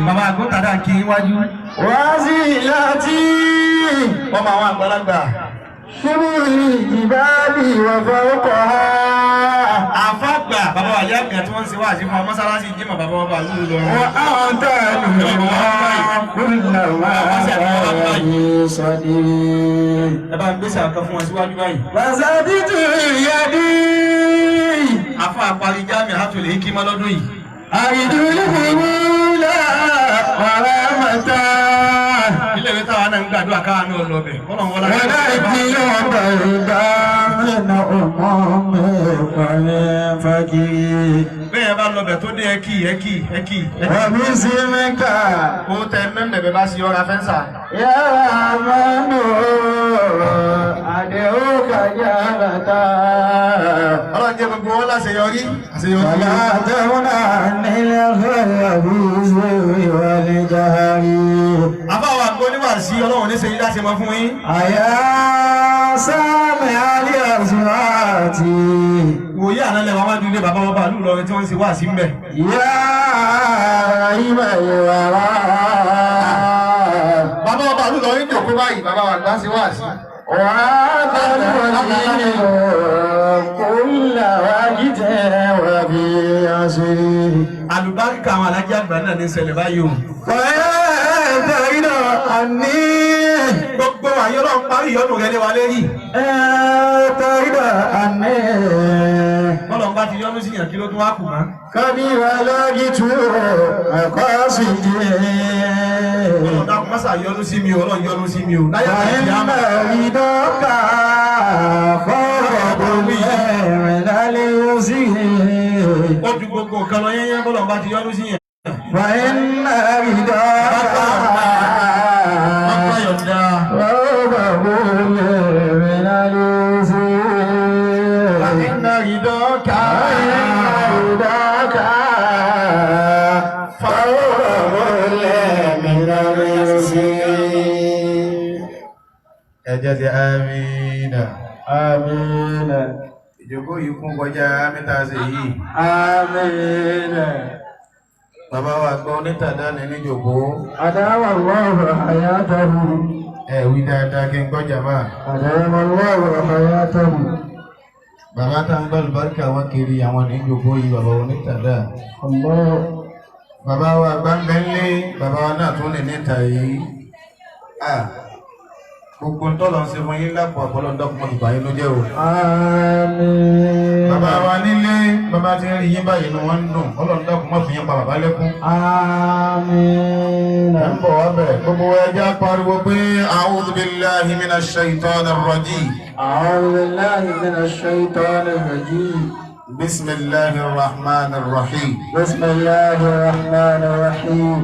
bàbá àgùntàdá kí wájú. wasilati ọmọ àwọn àgbàlagbà. ṣubúrì ìbáàlì wa fawqaha. àfàgbà bàbá wa yá àgbà tí wọ́n ń ṣe wá àti fún mọ́sálásí jímọ̀ bàbá wọn bá lù lọ. wọ́n àwọn tààlù ẹ bá ń gbèsè àkàn fún wọn síwájú báyìí. wàsàbítù ìyàdí. afọ àparí jáàmì àtúlẹ̀ yìí kí mọ́ lọ́dún yìí. àìdúlùkùnúlà wàràmàtà. ilé ìwé táwa náà ń gbàdúrà káwa náà lọ bẹ̀. wọ́n wọ́n láti ọ̀bà ìdá mẹ́nà ọmọ mẹ́fàlẹ́ fàkiri. bẹ́ẹ̀ bá lọ bẹ̀ tó dé ẹkì. wọ́n mi sí mẹ́ka. ó tẹ mẹ́mẹ́bẹ̀ bá sí ọ̀rá fẹ́ǹsà. yàrá mọ́nù àdéhùn kàjá bàtà. ọlọ́run jẹ́ gbogbo wọn láṣeyọrí. wàlá àtẹ̀wọ́n nílẹ̀ fẹ́ẹ̀bí ṣe ìwọlé járí. àbáwọ̀ àgbo níwà sí ọlọ́run ní sèyí láti mọ fún yín. àyà sáàmì alẹ́ àṣùwàtì. wòye àná lẹ́wọ̀n wájú ilé bàbá wọn bá lù lọrin tí wọ́n ń ṣe wá sí mbẹ̀. yá ìmọ̀ ìwàrà. bàbá wọn bá lù lọrin jòkó báyìí bàbá wa gbá sí wá sí. وهذا الوزير كل واجد وفي عصره. àlùbáríkà àwọn alájà àgbà náà ní ṣẹlẹ̀ báyìí o. فهذا إلى أني gbogbo àyọ̀rọ̀ ń parí ìyọ́nù rẹ̀ lé wa lérí. هذا إلى أني bọ́lọ̀ ń bá ti yọ́nú sí yàn kí ló tún wá kù mọ́. كبي ولقيت مقاصدي. ọlọ́run dákun mọ́sà yọ́nú sí mi o ọlọ́run yọ́nú sí mi o. láyé àti فإن àmọ́. رضاك فرض من اليسير. ó ju gbogbo nǹkan lọ yẹ́yẹ́ bọ́lọ̀ ń bá ti yọ́nú sí yàn. فإن رضاك ọ̀pọ̀ yọ̀ǹda. فرض من اليسير. فإن رضاك رضاك فرض من اليسير. ẹ jẹ́ ti àmín. آمين ìjókòó yìí kún kọjá mẹ́ta ṣe yìí. آمين. bàbá wa gbọ́ nítàdá ní níjòkó. أدام الله حياته. ẹ wí dáadáa kí n gbọ́ jàmá. أدام الله حياته. bàbá tá ń gbọ́ àlùbáríkà wọn kiri àwọn níjòkó yìí bàbá wọn nítàdá. الله. bàbá wa gbáǹbẹ́lé bàbá wa náà tún lè níta yìí. gbogbo ntọ́lọ̀ ń ṣe fún yín lápò àpọ̀lọ́dọ́kùnmọ́ ìgbà yín ló jẹ́ o. آمين. bàbá wa nílé bàbá ti ń rí yín báyìí ni wọ́n ń dùn ọlọ́dọ́kùnmọ́ fi yín pa bàbá lẹ́kún. آمين. ẹ̀ ń bọ̀ wá bẹ̀rẹ̀ gbogbo ẹja pariwo pé a'udhu billahi minash shaitanir rajim. أعوذ بالله من الشيطان الرجيم. bismillahir rahmanir rahim. بسم الله الرحمن الرحيم.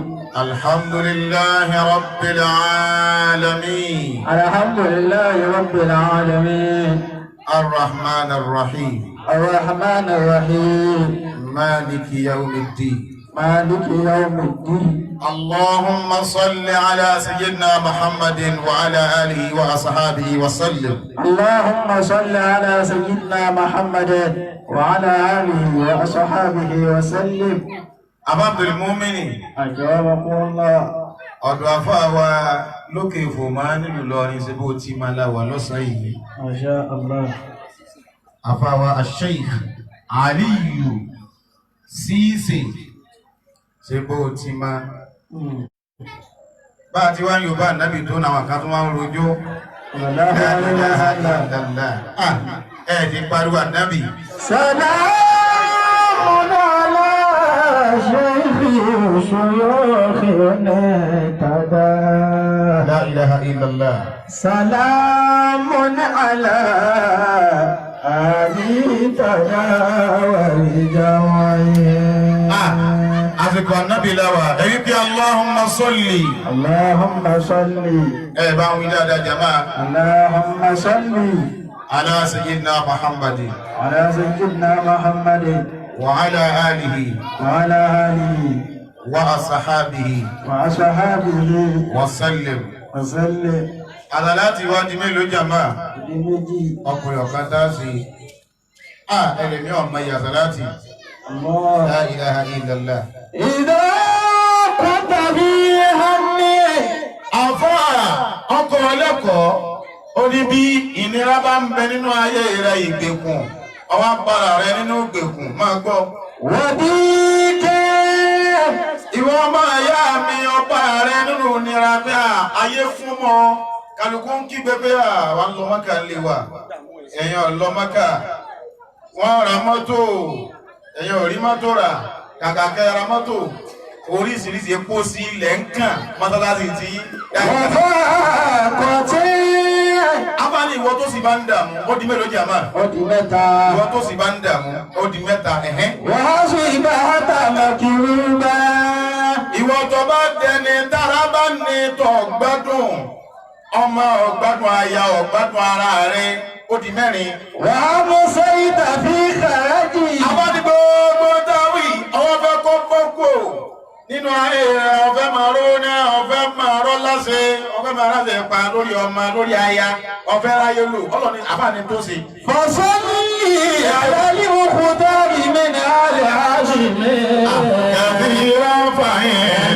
الحمد لله رب العالمين. الحمد لله رب العالمين. الرحمن الرحيم. الرحمن الرحيم. مالك يوم الدين. مالك يوم الدين. اللهم صل على سيدنا محمد وعلى آله وأصحابه وسلم. اللهم صل على سيدنا محمد وعلى آله وأصحابه وسلم. أبا عبد المؤمن أجابكم الله. ọ̀dọ̀ àfáà wa lókè ìfòmá nílùú lọrin sí bó ti máa láwà lọ́sàn yìí. ما شاء الله. àfáà wa Sheikh Aliyu Sise sí bó ti máa. bá a ti wá Yorùbá nábì tó náà kan tó wá ń rojọ́. ẹ̀ ti pariwo ànábì. سلام على شيخ شيوخنا تدا. لا إله إلا الله. سلام على آل تدا والجوعين. àsìkò ànábì láwà èyí pé Allahumma salli. اللهم صل. ẹ bá ń wí dáadáa jama. اللهم صل ala sayyidina Muhammadin على سيدنا محمد وعلى آله وعلى آله وأصحابه وأصحابه وسلم. وسلم. àlàláti wá di mélòó jama. méjì. ọkùnrin ọ̀kan tá sí. ẹlẹ́mí ọmọ ìyà sàláti. La ilaha illallah. إذا كنت في همي Àfà ọkọ̀ ọlẹ́kọ̀ọ́ ó ní bí ìnira bá ń bẹ nínú ayé rẹ̀ ìgbèkùn ọwọ́ agbára rẹ̀ nínú ìgbèkùn máa gbọ́. وضيق Ìwọ ọmọ ìyá mi ọba rẹ̀ nínú ìnira bí ayé fún mọ́ kálukú ń kígbe pé wà ń lọ Mákà lè wà èèyàn lọ Mákà wọ́n ra mọ́tò èèyàn ò rí mọ́tò rà kàkà kẹ́ ra mọ́tò oríṣiríṣi epo sí ilẹ̀ ń kàn mọ́tàlásì tí abáni ìwọ tó sì bá ń dààmú ó di mélòó jàmá ó di mẹ́ta ìwọ tó sì bá ń dààmú ó di mẹ́ta wàásù ìbáta màkìrúbá ìwọ tó bá dẹni tára bá ní tó gbádùn ọmọ ọgbádùn aya ọgbádùn ara rẹ ó di mẹ́rin wàá mú sẹ́yìn tàbí kàrájì abáni gbogbo dáwì ọwọ́ fẹ́ kó pọ́kò nínú ayé rẹ̀ ọ̀fẹ́ máa ró ní ọ̀fẹ́ máa rọ́ láṣẹ ọ̀fẹ́ máa ráṣẹ pa lórí ọmọ lórí aya ọ̀fẹ́ ráyé lò ọlọ́ni àbáni tó ṣe. fọ́sọ́lì àyálí òkú dárí mi ní alẹ́ àṣìlẹ̀. Ẹ̀fí ráfà yẹn.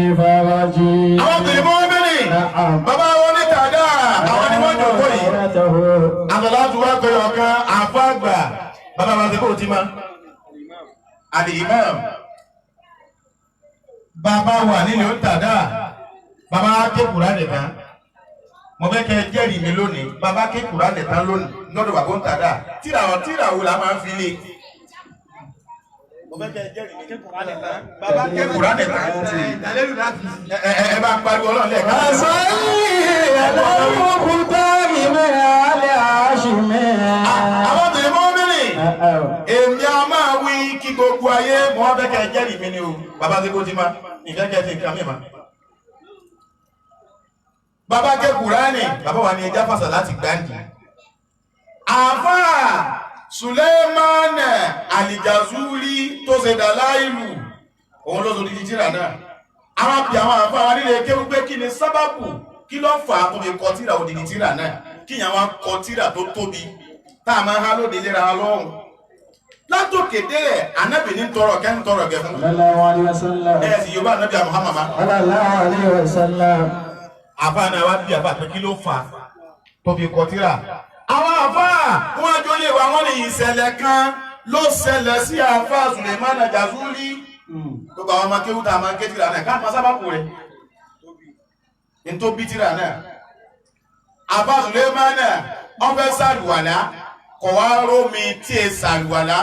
Àwọn obìnrin mọ́ bẹ́ẹ̀ ni bàbá wọn ní tàdá àwọn ni wọ́n jòkó yìí. Àtàlátù wá pé ọ̀kan àfáàgbà bàbá wa ti kó ti máa. Al-Imam. Bàbá wà nílé ó tàdá. Bàbá ké Kùránì tán. Mo fẹ́ kẹ́ jẹ́rìí mi lónìí. Bàbá ké Kùránì tán lónìí lọ́dọ̀ bàbá ó tàdá. Tíra wo la máa ń fi lé. Mo fẹ́ kẹ́ jẹ́rìí mi ké Kùránì tán. Bàbá ké Kùránì tán. Ẹ bá ń pariwo Ọlọ́run lẹ́ẹ̀kan. Àwọn obìnrin mọ́ bẹ́ẹ̀ èmi a máa wí kí gbogbo ayé mọ́ fẹ́ kẹ́ jẹ́rìí mi ni o. Bàbá tí kò ti máa ìfẹ́ kẹ́ ti nǹkan mìíràn. Bàbá ké Kùránì, bàbá wa ni ẹja fàṣà láti gbáǹdì. Àfáà Suleiman Alijazuli tó ṣe Dalailu, òun ló sọ di tírà náà. Àwọn àbí àwọn àfáà wa nílé kéwú pé kí ni sábàbù kí ló fà á tó fi kọ tírà òdìdí tírà náà. Kí ìyàn wa kọ tírà tó tóbi tá a máa há lóde léra lọ́rùn. Látòkè délẹ̀, ànábì ní tọrọ kẹ́ ń tọrọ gẹ̀ fún. Ẹ sì Yorùbá ànábì Muhammad. Àfáà náà wá bí àfáà pé kí ló fà á tó fi kọ tírà. Àwọn àfáà wọn àjọyè wa wọn ní ìṣẹ̀lẹ̀ kan ló ṣẹlẹ̀ sí àfáà Suleiman Jazuli. Gbogbo àwọn ọmọ kéwú tá a máa ń ké tírà náà ká máa sábà kú rẹ̀. Ní tó bí tírà náà. Àfáà Suleiman wọ́n fẹ́ sàlùwàlá kọ̀ wá rómi tí ẹ sàlùwàlá.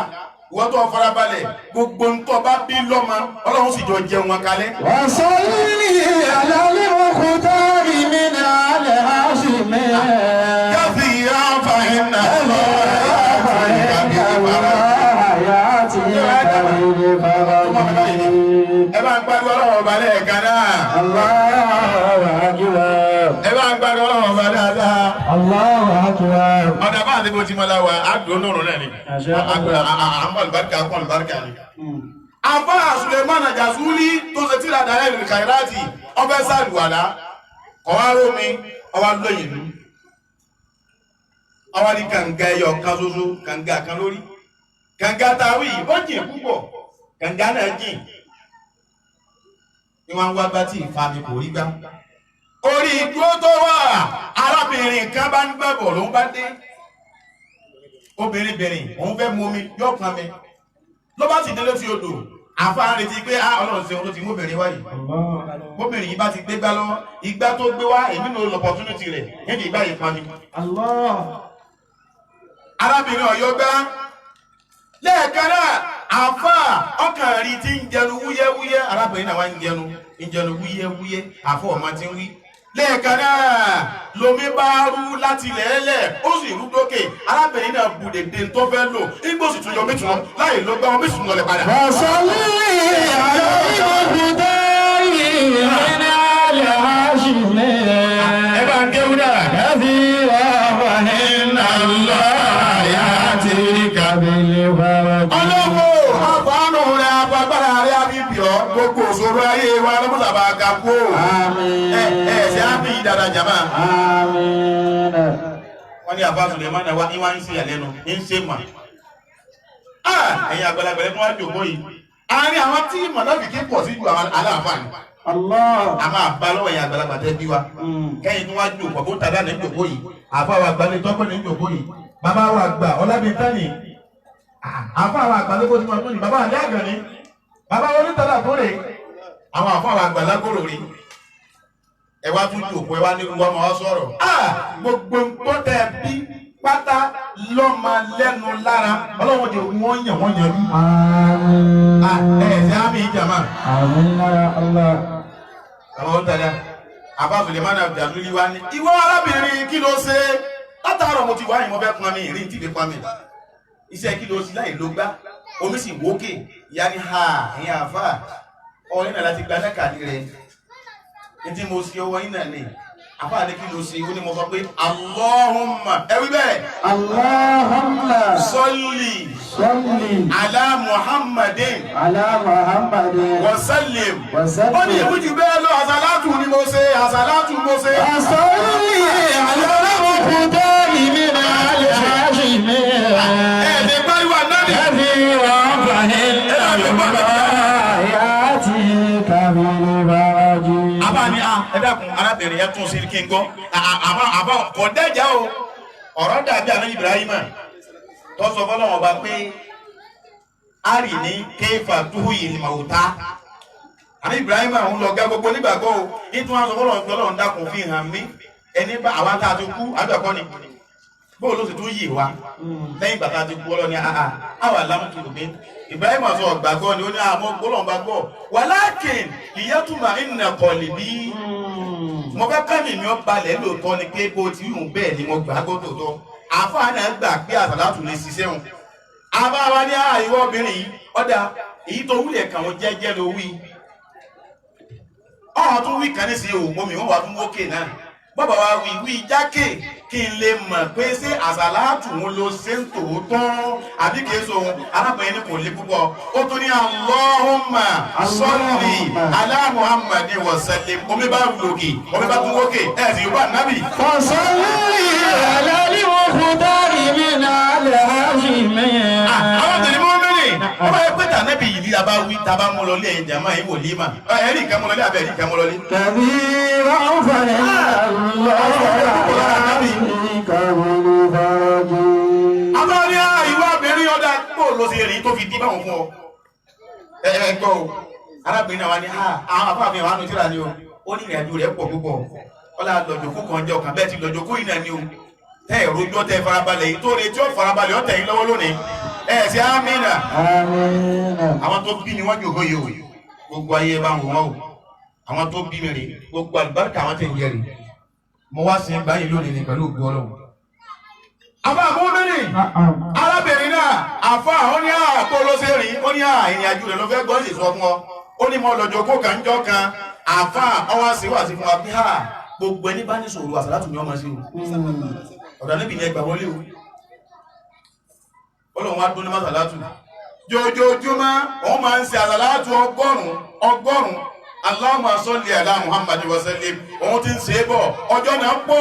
Ìwọ́n tó farabalẹ̀ gbogbo ń tọ́ bá bí lọ́mọ Ọlọ́run sì jọ jẹun wọn kalẹ̀. Wàsọ́lì àlálẹ́ òkú dárí mi ní alẹ́ àṣìlẹ̀. Kàfíyà fàyínà lọ. Ẹ bá ń gbádùn Ọlọ́run ọba lẹ́ẹ̀kan náà. Ẹ bá ń gbádùn Ọlọ́run ọba dáadáa. Ọ̀dà bá àti bó ti mọ́lá wa, á dùn ún náà ni. Àmọ́ àlùbáríkà kún àlùbáríkà ni. Àfáà Suleiman Jazuli tó ṣe tírà Dalailul Khairati ọbẹ̀ sàlùwàlá ọwá rómi ọwá lóyìn lú ọwá ní kànga ẹyọ kan ṣoṣo kànga kan lórí kànga tàwí ó jìn púpọ̀ kànga náà jìn ní wọ́n wá bá tí ìfami kò rí gbá orí ìdúró tó wà arábìnrin kan bá ń gbẹ̀bọ̀ ló ń bá dé obìnrin òun fẹ́ mú omi yóò kan mi ló bá ti délé fi odò àfáà retí pé Ọlọ́run ṣe ohun tó ti mú obìnrin wáyìí obìnrin yìí bá ti gbé gbá lọ ìgbà tó gbé wá èmi ní opportunity rẹ̀ níbi ìgbà yìí pa ni. arábìnrin Ọ̀yọ́ gbá lẹ́ẹ̀kan náà àfáà ọkàn rí ti ń jẹnu wúyẹ́wúyẹ́ arábìnrin náà wá ń jẹnu wúyẹ́wúyẹ́ àfọ̀ ọmọ ti ń wí. lẹ́ẹ̀kan náà lomi bá rú láti lẹ́ẹ̀lẹ̀ ó sì rú dókè arábìnrin náà bu dèdè tó fẹ́ lò igbó sì tún yọ méjì lọ láì ló gbá wọn méjì tún lọ lẹ padà. Wàsọ́lì àlálẹ́ òkú dárí mi ní alẹ́ àṣìlẹ̀. Ẹ bá ń kéwú náà. Kàfí wà nínú lọ́ọ̀yà tí kàbílì bàbá. Ọlọ́wọ́ àfàànù rẹ̀ agbára rẹ̀ àbíbí ọ́ gbogbo òṣòro ayé wa lọ́mọ́sàbà ga kú. Àmín. Ṣé á bí dada jàmá? Àmín. Wọ́n ní àbá Sulemana wa ní wá ń ṣe àlẹ́nu ní ń ṣe mà ẹ̀yin àgbàlagbà ẹ̀ tó wá jòkó yìí àárín àwọn tí mọ̀nàfíkì pọ̀ sí ju àwọn aláàfáà ni a máa bá lọ́wọ́ ẹ̀yin àgbàlagbà tẹ́ bí wa kẹ́yìn tó wá jòkó kó tàdá ní jòkó yìí àfa wa àgbàlẹ̀ tọ́pẹ́ ní jòkó yìí bàbá wa àgbà Ọlábìntánì àfa wa àgbàlẹ̀ kó tí wọ́n tó ní bàbá àlẹ́ àgbà ni bàbá wọn onítàdá tó rè àwọn àfa wa àgbà lágbóró rí ẹ wá tún jòkó ẹ wá ní gbogbo ọmọ sọ̀rọ̀ gbogbo nǹkan tẹ bí pátá lọ́mọ lẹ́nu lára ọlọ́wọ́n jẹ wọ́n yàn wọ́n yàn rí. Ṣé àmì ìjàmá? Àwọn ọ̀tàdá àbá Sulemana Al-Jazuli wá ní ìwọ arábìnrin kí ló ṣe látàárọ̀ mo ti wá ìmọ̀ fẹ́ pọn mi ìrìn tí lè pọn mi iṣẹ́ kí ló ṣe láì ló gbá omi sì wókè ìyá ní ha ìyá àfà ọ̀rìn náà láti gba nákàlí rẹ̀ ní tí mo ṣe ọwọ́ yín náà ni àfà ní kí ló ṣe ó ní mo sọ pé Allahumma ẹwí bẹ́ẹ̀ Allahumma salli ala Muhammadin wa sallim ó ní ìwú jù bẹ́ẹ̀ lọ àsàlátù ni mo ṣe àsàlátù mo ṣe Salli ala Muqtari min al-Hashimi ẹ̀ẹ́dẹ̀ pariwo náà Ẹ̀fí wọ́n fàhín ayati kàmìlì bàrájì. Àbá ni ẹ̀dàkùn arábìnrin ẹ̀ tún sí kí n gbọ́ àbá kò dẹ́jà o ọ̀rọ̀ dàbí àná Ibrahima tó sọ fọ́lọ́wọ́n ọba pé ari ní kéfà túhù yìí màwùtá àná Ibrahima ń lọ gá gbogbo nígbàgbọ́ o nítorí wọn sọ fọ́lọ́wọ́n pé Ọlọ́run dákun fi hàn mí ẹni bá àwa tá a ti kú àgbàkọ́ ni bó ló sì tún yìí wá lẹ́yìn bàtà ti kú ọlọ́ni àwà lámùtò lómi Ibrahima sọ gbàgbọ́ ni ó ní àmọ́ gbọ́lọ́n bá gbọ́ walakin liyatuma inna qalbi mo fẹ́ kẹ́mi mi ó balẹ̀ lóòótọ́ ni pé bó ti yùn bẹ́ẹ̀ ni mo gbàgbọ́ tòótọ́ àfáà náà gbà pé àsàlátù lè ṣiṣẹ́ wọn àbá wa ní ìwọ obìnrin yìí ọ̀dà èyí tó wúlẹ̀ kàn wọ́n jẹ́jẹ́ ló wí ọ̀hún tó wí kan ní sí òun mọ́mi wọ́n wà tún wókè náà bàbá wa wí jákè kí n lè mọ̀ pé ṣé àsàlátù wọn ló ṣe ń tòótọ́ àbí kìí so arábìnrin ní kò lè púpọ̀ ó tún ní Allahumma salli ala Muhammadin wa sallim omi bá lòkè omi bá tún wókè ẹ̀ sì yóò bá nábì. Salli ala al-Muqtari min al-Hashimi. Àwọn tẹ̀lé mọ́ mẹ́rin wọ́n bá yẹ pé tànẹ́bì yìí ní abá wí tábà mú lọ lé ẹ̀yìn jàmá yìí wòlíì mà ẹ̀rí ìkàmú lọlé àbẹ̀ ẹ̀rí ìkàmú lọlé. Tàbí wọ́n fàhín Abáni ìwà abẹ́rin ọ̀dà pò ló ṣe rí tó fi dí báwọn fún ọ. Ẹ̀ẹ́gbọ́ o, arábìnrin náà wá ní àwọn afáàfin àwọn anútíra ni o, ó ní ìrìnàjò rẹ̀ pọ̀ púpọ̀. Ọlá lọ́jọ́kú kan jẹ́ ọ̀kan bẹ́ẹ̀ ti lọ́jọ́kú yìí náà ni o. Tẹ́ ẹ̀rọ ojú ọ̀tẹ̀ farabalẹ̀ yìí tó retí ó farabalẹ̀ ọ̀tẹ̀ yìí lọ́wọ́ lónìí. Ẹ̀ sí àmínà. Àwọn tó bí ni wọ́n jòkó yìí o, gbogbo ayé bá ń wò wọ́n o. Àwọn tó bí mi rè gbogbo àlùbáríkà àwọn tẹ̀ ń yẹ rè. Mo wá sí báyìí lónìí ní pẹ̀lú ògbó Ọlọ́run. Àbá àbúrúbìnrin, arábìnrin náà, àfá ó ní àpò ló ṣe rí, ó ní ìrìn àjò rẹ̀ ló fẹ́ gbọ́n sì sọ fún ọ. Ó ní mo lọ́jọ́ kó kàn jọ kan, àfá ọwá sí wà sí fún wa bí gbogbo ẹni bá ní sòrò àsàlátù ní ọmọ sí o. Ọ̀dọ̀ níbi ní ẹgbà wọlé o. Ọlọ́run wá dún ní másàlátù. Jojoojúmọ́, òun máa ń ṣe àsàlátù ọgọ́rùn-ún. Allahumma salli ala Muhammadin wa sallim. Òun ti ń ṣe é bọ̀, ọjọ́ náà pọ̀,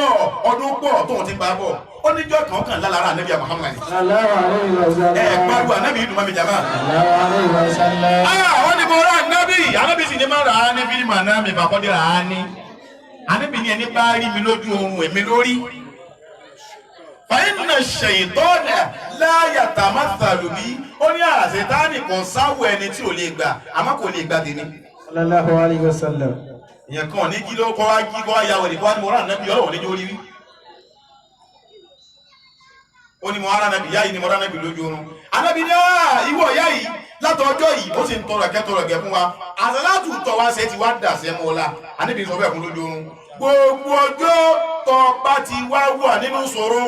ọdún pọ̀ tóun ti bá bọ̀. Ó ní jọ́ kan lára ànábì Muhammad. Gbárùn ànábì ìdùnmọ́ mi jàmá. Wọ́n ní mo rá ànábì sì ní máa rà á ní fílímù ànábì bàkọ́dé rà á ní. Ànábì ní ẹni bá rí mi lójú oorun èmi lórí. Fa inna shaytana la yatamathalu bi. Ó ní àṣetánì kan sáwọ ẹni tí ò lè gbà, àmọ́ kò lè gbà tèmi. Sallallahu alaihi wasallam. Ìyẹn kan ní kí ló kọ́ wá kí kọ́ wá yàwó ní kọ́ wá ní mo rá ànábì ọlọ́wọ́ ní jórí wí. Ó ní mo ara nàbì yá yìí ni mo rá nàbì lójú oorun. Ànábì ní ìwọ ìyá yìí látọjọ́ yìí ó sì ń tọrọ ẹ̀kẹ́ fún wa. Àsàlátù tọ́ wá ṣe ti wá dà sẹ́ mọ́ ọ̀la. Ànábì sọ bẹ́ẹ̀ fún lójú oorun. Gbogbo ọjọ́ tó bá ti wá wà nínú ìṣòro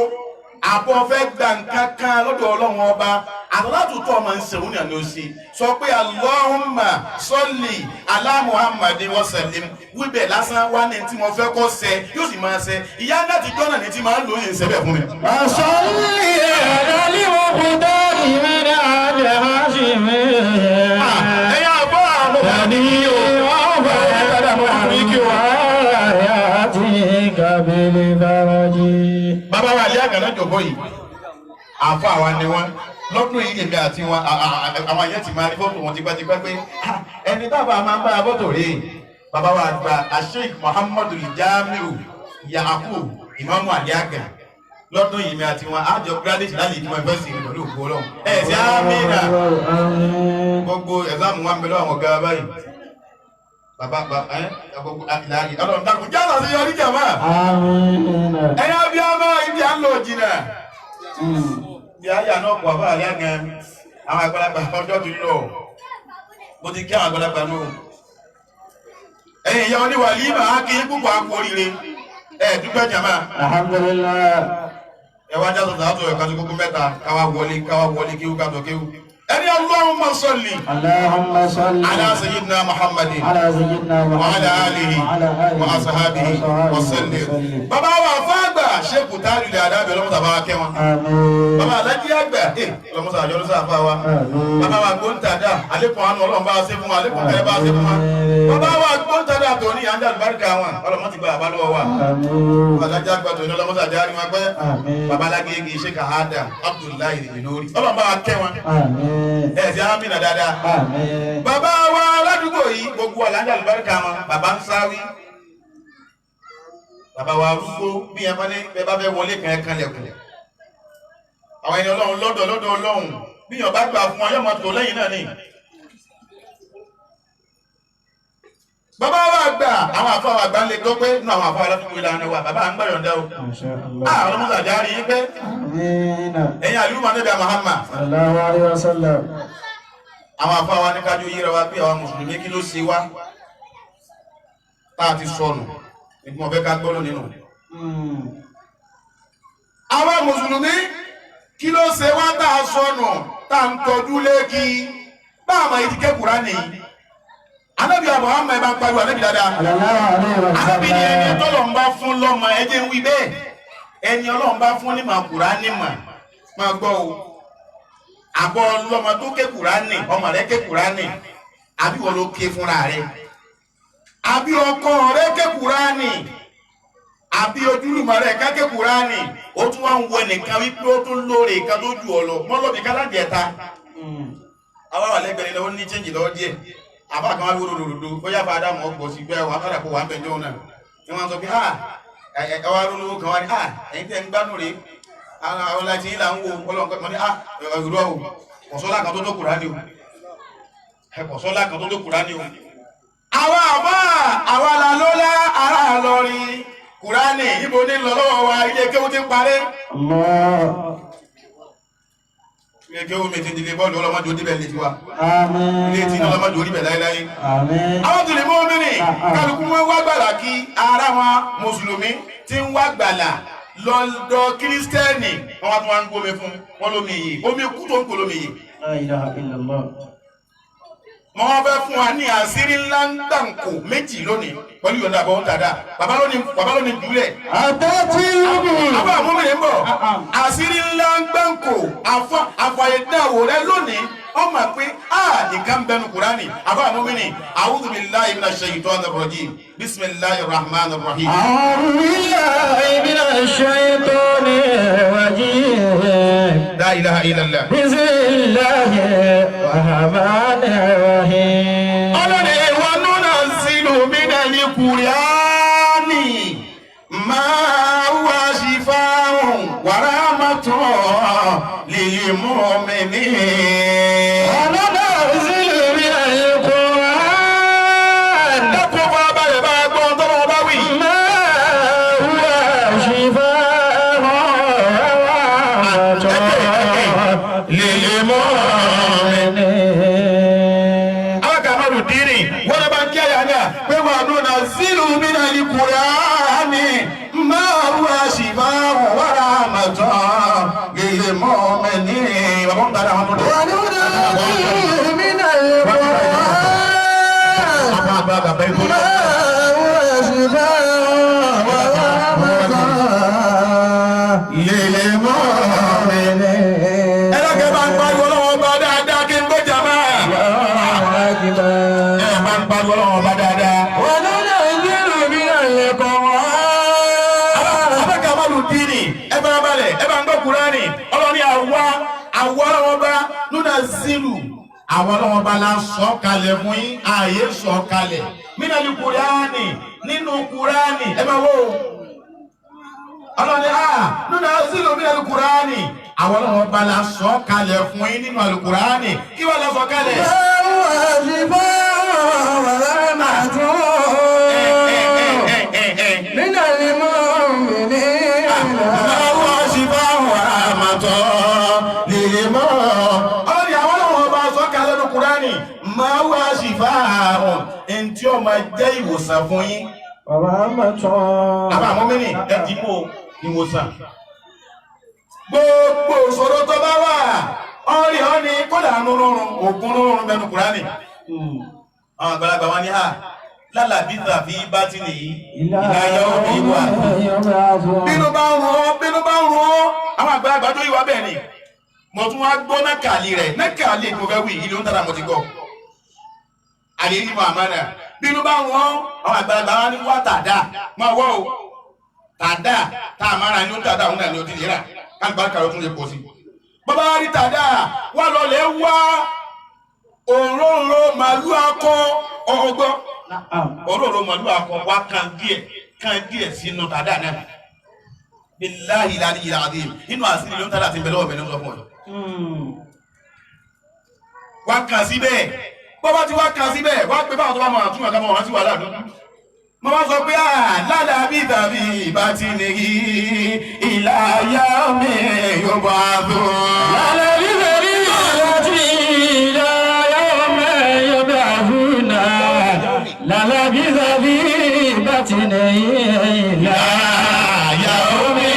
àbọ̀ fẹ́ gba nǹkan kan lọ́dọ̀ Ọlọ́run ọba. Àsàlátù tọ́ ọmọ ń sẹ̀wọ́n ní àná ó ṣe. Sọ pé Allahumma salli ala Muhammadin wa sallim. Wíbẹ̀ lásán wá ní tí mo fẹ́ kọ́ ṣẹ yóò sì máa ṣẹ. Ìyá ńlá ti jọ́nà ní tí máa ń lò yìí ń ṣẹ bẹ́ẹ̀ fún mi. Salli ala al-Muqtari min al-Hashimi. Ẹ̀yà àbọ̀ àmọ́ Tàbí wọ́n fàhín ayati kàmìlì bàrájì. bàbá wa àlẹ́ àgànná jòkó yìí àfa wa ni wọn lọ́dún yìí èmi àti wọn àwọn yẹn ti máa rí fọ́tò wọn tipẹ́tipẹ́ pé ẹni tábà máa ń bá a fọ́tò rèé bàbá wa gba Sheikh Muhammadu Jamiu Yaakub Imamu Aliaga lọ́dún yìí èmi àti wọn àjọ graduate láti ìdíwọ̀n ìfẹ́sì pẹ̀lú òkú ọlọ́run ẹ̀ sí àmìnà gbogbo ẹ̀sáàmù wa ń bẹ lọ́wọ́ àwọn ọ̀gá báyìí bàbá gbogbo àtìláyé ọlọ́run dákun jáde sí yọrí jàmá ẹ̀yà bí a máa ibi à ń lò jìnà bí ayé àná ọ̀pọ̀ àbá àlẹ́ àgẹ́ àwọn àgbàlagbà ọjọ́ tó lọ mo ti kí àwọn àgbàlagbà náà ẹ̀yìn ìyá oníwà límà á kí púpọ̀ àpò oríire ẹ̀ dúpẹ́ jàmá alhamdulillah ẹwà jásọ̀ sàátọ̀ ẹ̀ka tó gbogbo mẹ́ta káwà wọlé kíwú kátọ̀ kíwú ẹni Allahumma salli ala sayyidina Muhammadin wa ala alihi wa ashabihi wa sallim bàbá wa fàgbà ṣékù tààrílẹ̀ àdábẹ̀ ọlọ́mọ́ta bá kẹ́ wọn bàbá alájí àgbà ọlọ́mọ́ta àjọ́rọ́ sáfà wa bàbá wa gbóntàdá alékùn àánú ọlọ́run bá ṣe fún wa alékùn kẹrẹ bá ṣe fún wa bàbá wa gbóntàdá tó ní àjá àlùbáríkà wọn ọlọ́mọ́ ti gba àbálọ́wọ́ wa alájí àgbà tó ní ọlọ́mọ́ta àjárí wọn pẹ́ bàbá alágége ṣe kàhádà Abdullahi Ìlórí ọlọ́run bá kẹ́ wọn ẹ̀sẹ̀ àmìnà dáadáa bàbá wa aládùúgbò yìí gbogbo àlàájá àlùbáríkà wọn bàbá ń sáwí bàbá wa arúgbó bí ẹ bá fẹ́ wọlé kan ẹ̀kan lẹ̀kùn àwọn ẹni ọlọ́run lọ́dọ̀ ọlọ́run bí yàn bá gbà fún ọyọ́ mọ́tò lẹ́yìn náà ni bàbá wa gbà àwọn àfáà wa gbà ń lè gbọ́ pé nínú àwọn àfáà aládùúgbò ìlànà wa bàbá ń gbàyọ̀ǹda o àwọn ọmọ sàjárí yín pé ẹ̀yin àlùmọ̀ níbi Muhammad sallallahu alaihi wasallam àwọn àfáà wa ní kájú yíra wa pé àwọn mùsùlùmí kí ló ṣe wá táà ti sọnù ìgbìmọ̀ ọ̀fẹ́ ká gbọ́nà nínú àwọn mùsùlùmí kí ló ṣe wá táà sọnù táà ń tọ́jú léèkì bá àmà ìdíkẹ́ Kùránì Ànábì Muhammad ẹ̀bá ń pariwo Ànábì dáadáa Ànábì ni ẹni tọ́lọ̀ ń bá fún lọ́mọ ẹjẹ́ ń wí bẹ́ẹ̀ ẹni Ọlọ́run bá fún ní mà Kùránì mà máa gbọ́ o àbọ̀ lọ́mọ tó ké Kùránì ọmọ rẹ̀ ké Kùránì àbí wọ́n ló ké fúnra rẹ̀ àbí ọkọ rẹ̀ ké Kùránì àbí ojúlùmọ̀ rẹ̀ ká ké Kùránì ó tún wá ń wọ nìkan wípé ó tún lóore ìkan tó ju ọ lọ mọ́lọ́bì ká láti ẹ̀ta àwọn àlẹ́gbẹ̀rẹ̀ lọ́wọ́ ní chẹ́ǹjì lọ́wọ́ díẹ̀ àbá kan wá wúrò lòdòdó ó yá fàádà mọ́ ọgbọ̀ sí gbẹ́ wà fàádà kó wà ń bẹ̀jọ́ náà ni wọ́n sọ pé ẹwà rúlówó kan wá ní ẹ̀yìn tẹ́ ń gbánú rèé àwọn láti ilà ń wo ọlọ́nkọ́ mọ́ ní ìrọ̀ o kọ̀sọ́lá kan tó tó Kùránì o kọ̀sọ́lá kan tó tó Kùránì o àwọn àbá àwọn alálólá ará lọrin Kùránì ibo ní lọ lọ́wọ́ wa ilé kéwú ti ń parẹ́ ilé kéwú mi ti dìde bọ́ọ̀lù ọlọ́mọdé oníbẹ̀ lè ti wa ilé tí ọlọ́mọdé oníbẹ̀ láíláí àwọn tó lè mọ́ mìírí kálukú wọn wá gbàlà kí ara wọn mùsùlùmí tí ń wá gbàlà lọ́dọ̀ kírísítẹ́nì wọn wá tún wá ń gbómi fún wọn lómi yìí omi kú tó ń kó lómi yìí wọ́n fẹ́ fún wa ní àṣírí ńlá ń dànkò méjì lónìí pẹ̀lú ìyọ̀nda àbọ̀ ń tàdá bàbá lónìí dúlẹ̀ àbẹ́tí àbá àmúmìnir ń bọ̀ àṣírí ńlá ń dànkò àfàyèdáwò rẹ lónìí ọmọ pé nìkan bẹnu Kùránì àbá àmúmìnir a'udhu billahi minash shaytanir rajim bismillahir rahmanir rahim a'udhu billahi minash shaytanir rajim la ilaha illallah bismillahir rahmanir rahim ọlọ́ni wa nunazzilu minal Qur'ani ma huwa shifaa'un wa rahmatun lil mu'minin. wa nunazzilu minal Qur'ani dákun bá balẹ̀ bá gbọ́n tó lọ́wọ́ bá wí. ma huwa shifaa'un wa rahmatun lil mu'minin. wọ́n bá ń kí àyà náà pé wà nuna sílù minal Qur'ani ma huwa shifaa'un wa rahmatun lil mu'minin. bàbá ń tàdá àwọn ọmọdé. wà nuna sílù minal Qur'ani bàbá bàbá ikú ma huwa shifaa'un wa rahmatun lil mu'minin. ẹlẹ́gẹ̀ẹ́ bá ń pariwo lọ́wọ́ bá dáadáa kí n gbé jàmá. Ọlọ́run bá dáadáa. Wọ́n lọ́nà ìdílù bí ẹ̀yẹ kan wá. Abẹ́kà máa lù dín ní ẹbá balẹ̀ ẹbá ń gbọ́ àwọn ọlọ́wọ́ bá lúnà zílù àwọn ọlọ́wọ́ bá la sọ kalẹ̀ fún yín ààyè sọ kalẹ̀ mínàlì kùránì nínú kùránì ẹ máa wò ọlọ́ni lúnà zílù mínàlì kùránì àwọn ọlọ́wọ́ bá la sọ kalẹ̀ fún yín nínú alùkùránì kí wọ́n lọ sọ kalẹ̀. Máa wá ṣìfà àrùn ẹni tí ó máa jẹ́ ìwòsàn fún yín. Àbá àwọn mẹ́rin ẹ̀dínwó ìwòsàn. Gbogbo ìṣòro tó bá wà, ọ̀rẹ́ ọ ni kódà nírọ̀rùn, ògùn nírọ̀rùn mẹ́nu Kùránì. Àwọn àgbàlagbà wọn ni lálàbí tàbí bá ti nìyí, ìlàyà òbí wà. Bínú bá ń rún àwọn àgbàlagbà tó yíwá bẹ́ẹ̀ ni. Mo tún wá gbọ́ nákàlí rẹ̀, nákàlí mo fẹ́ wí, ilé ń tàdà mo ti gbọ́. Àdéhìí Muhammadu bínú bá wọn àwọn àgbàlagbà wọn ní wá tàdá máa wọ́ o tàdá tá a máa ra ní ó tàdá òun náà ní odi lera káàkiri ó tún lè pọ̀ sí. Bàbá rí tàdá wà lọlẹ̀ wá òróǹro màlúù akọ ọgbọ́ òróǹro màlúù akọ wá kan díẹ̀ sínú tàdá náà. Billahi ìlànà àdé inú àṣírí ló ń tàdá ti bẹ̀rẹ̀ ọ̀bẹ̀ ní ọ̀sán fún ọ. Wá kan síbẹ̀. Bọ́bá ti wá kan síbẹ̀, wá pé báwọn tó bá máa tún àkàmọ́ wọn sí wà láàdún. Mo wá sọ pé lálàbí tàbí ìbá ti lè rí ìlàyà mi yóò bá tó. Lálàbí tàbí ìbá ti ìlàyà mi yóò bá fún náà. Lálàbí tàbí ìbá ti lè rí ìlàyà mi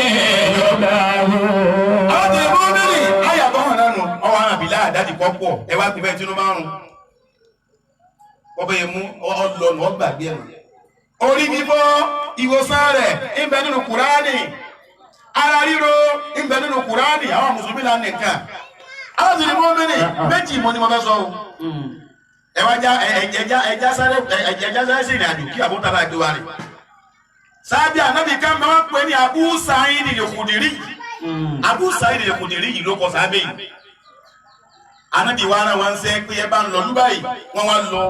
yóò bá fún. Àwọn ti mú mílì, ayàbọ̀ hàn nánu, ọwọ́ àwọn àbílá àdájì pọ́pọ̀, ẹ wá pípẹ́ tínú márùn-ún. Ọbẹ̀ mú ọlọ́nà ọgbàgbé ẹ̀rọ. Orí bíbọ́ ìwòsàn rẹ̀ ń bẹ nínú Kùránì. Ara ríro ń bẹ nínú Kùránì. Àwọn Mùsùlùmí là nìkan. Àwọn sì ni wọ́n mẹ́rin méjì mọ́ ni mo fẹ́ sọ o. Ẹja sáré sí ìrìn àjò kí àbúntàrà ẹgbẹ́ wa rẹ̀. Sáábì ànábì kan máa ń pè ní Abu Sa'id al-Khudri. Abu Sa'id al-Khudri yìí ló kọ sábẹ́ yìí. Ànábì wa náà wọ́n ń sẹ́ pé ẹ bá ń lọ Dubai wọ́n wá lọ.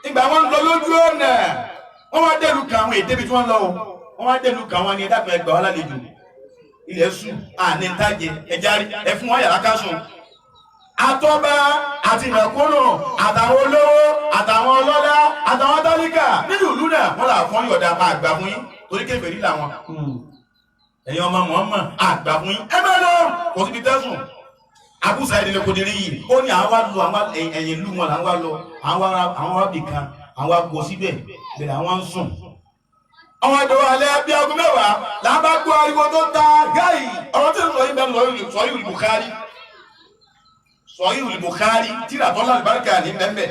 Ìgbà wọn lọ lójú ọ̀nà wọ́n wá dẹ́lu kan àwọn èdè bí tí wọ́n lọ wọ́n wá dẹ́lu kan wọn ni ẹ̀dàpọ̀ ẹgbà wọn lálejò ilẹ̀ sùn àní ntájẹ ẹ̀járí ẹ̀fún wọn yàrá kásùn. Àtọ́ba àti ìrẹ̀kúnnù àtàwọn olówó àtàwọn ọlọ́lá àtàwọn tálíkà nínú ìlú náà wọ́n là fún yọ̀dà àgbà fún yín torí kèfèrí làwọn. Ẹ̀yin ọmọ Muhammad àgbà fún yín ẹ bẹ́ẹ̀ lọ kò síbi tẹ́sùn. Abu Sa'id al-Khudri yìí ó ní àwọn wá lọ àwọn ẹ̀yìn ìlú wọn làwọn wá lọ àwọn wá bì kan àwọn àgọ́ síbẹ̀ bẹ̀rẹ̀ àwọn ń sùn. Àwọn àdéhùn alẹ́ bí aago mẹ́wàá làwọn bá gbọ́ ariwo tó ta gáì ọ̀rọ̀ tí ń sọ yìí bẹ́ẹ̀ Sahih Bukhari Sahih Bukhari tíra tó lálùbáríkà ní mẹ́mẹ́.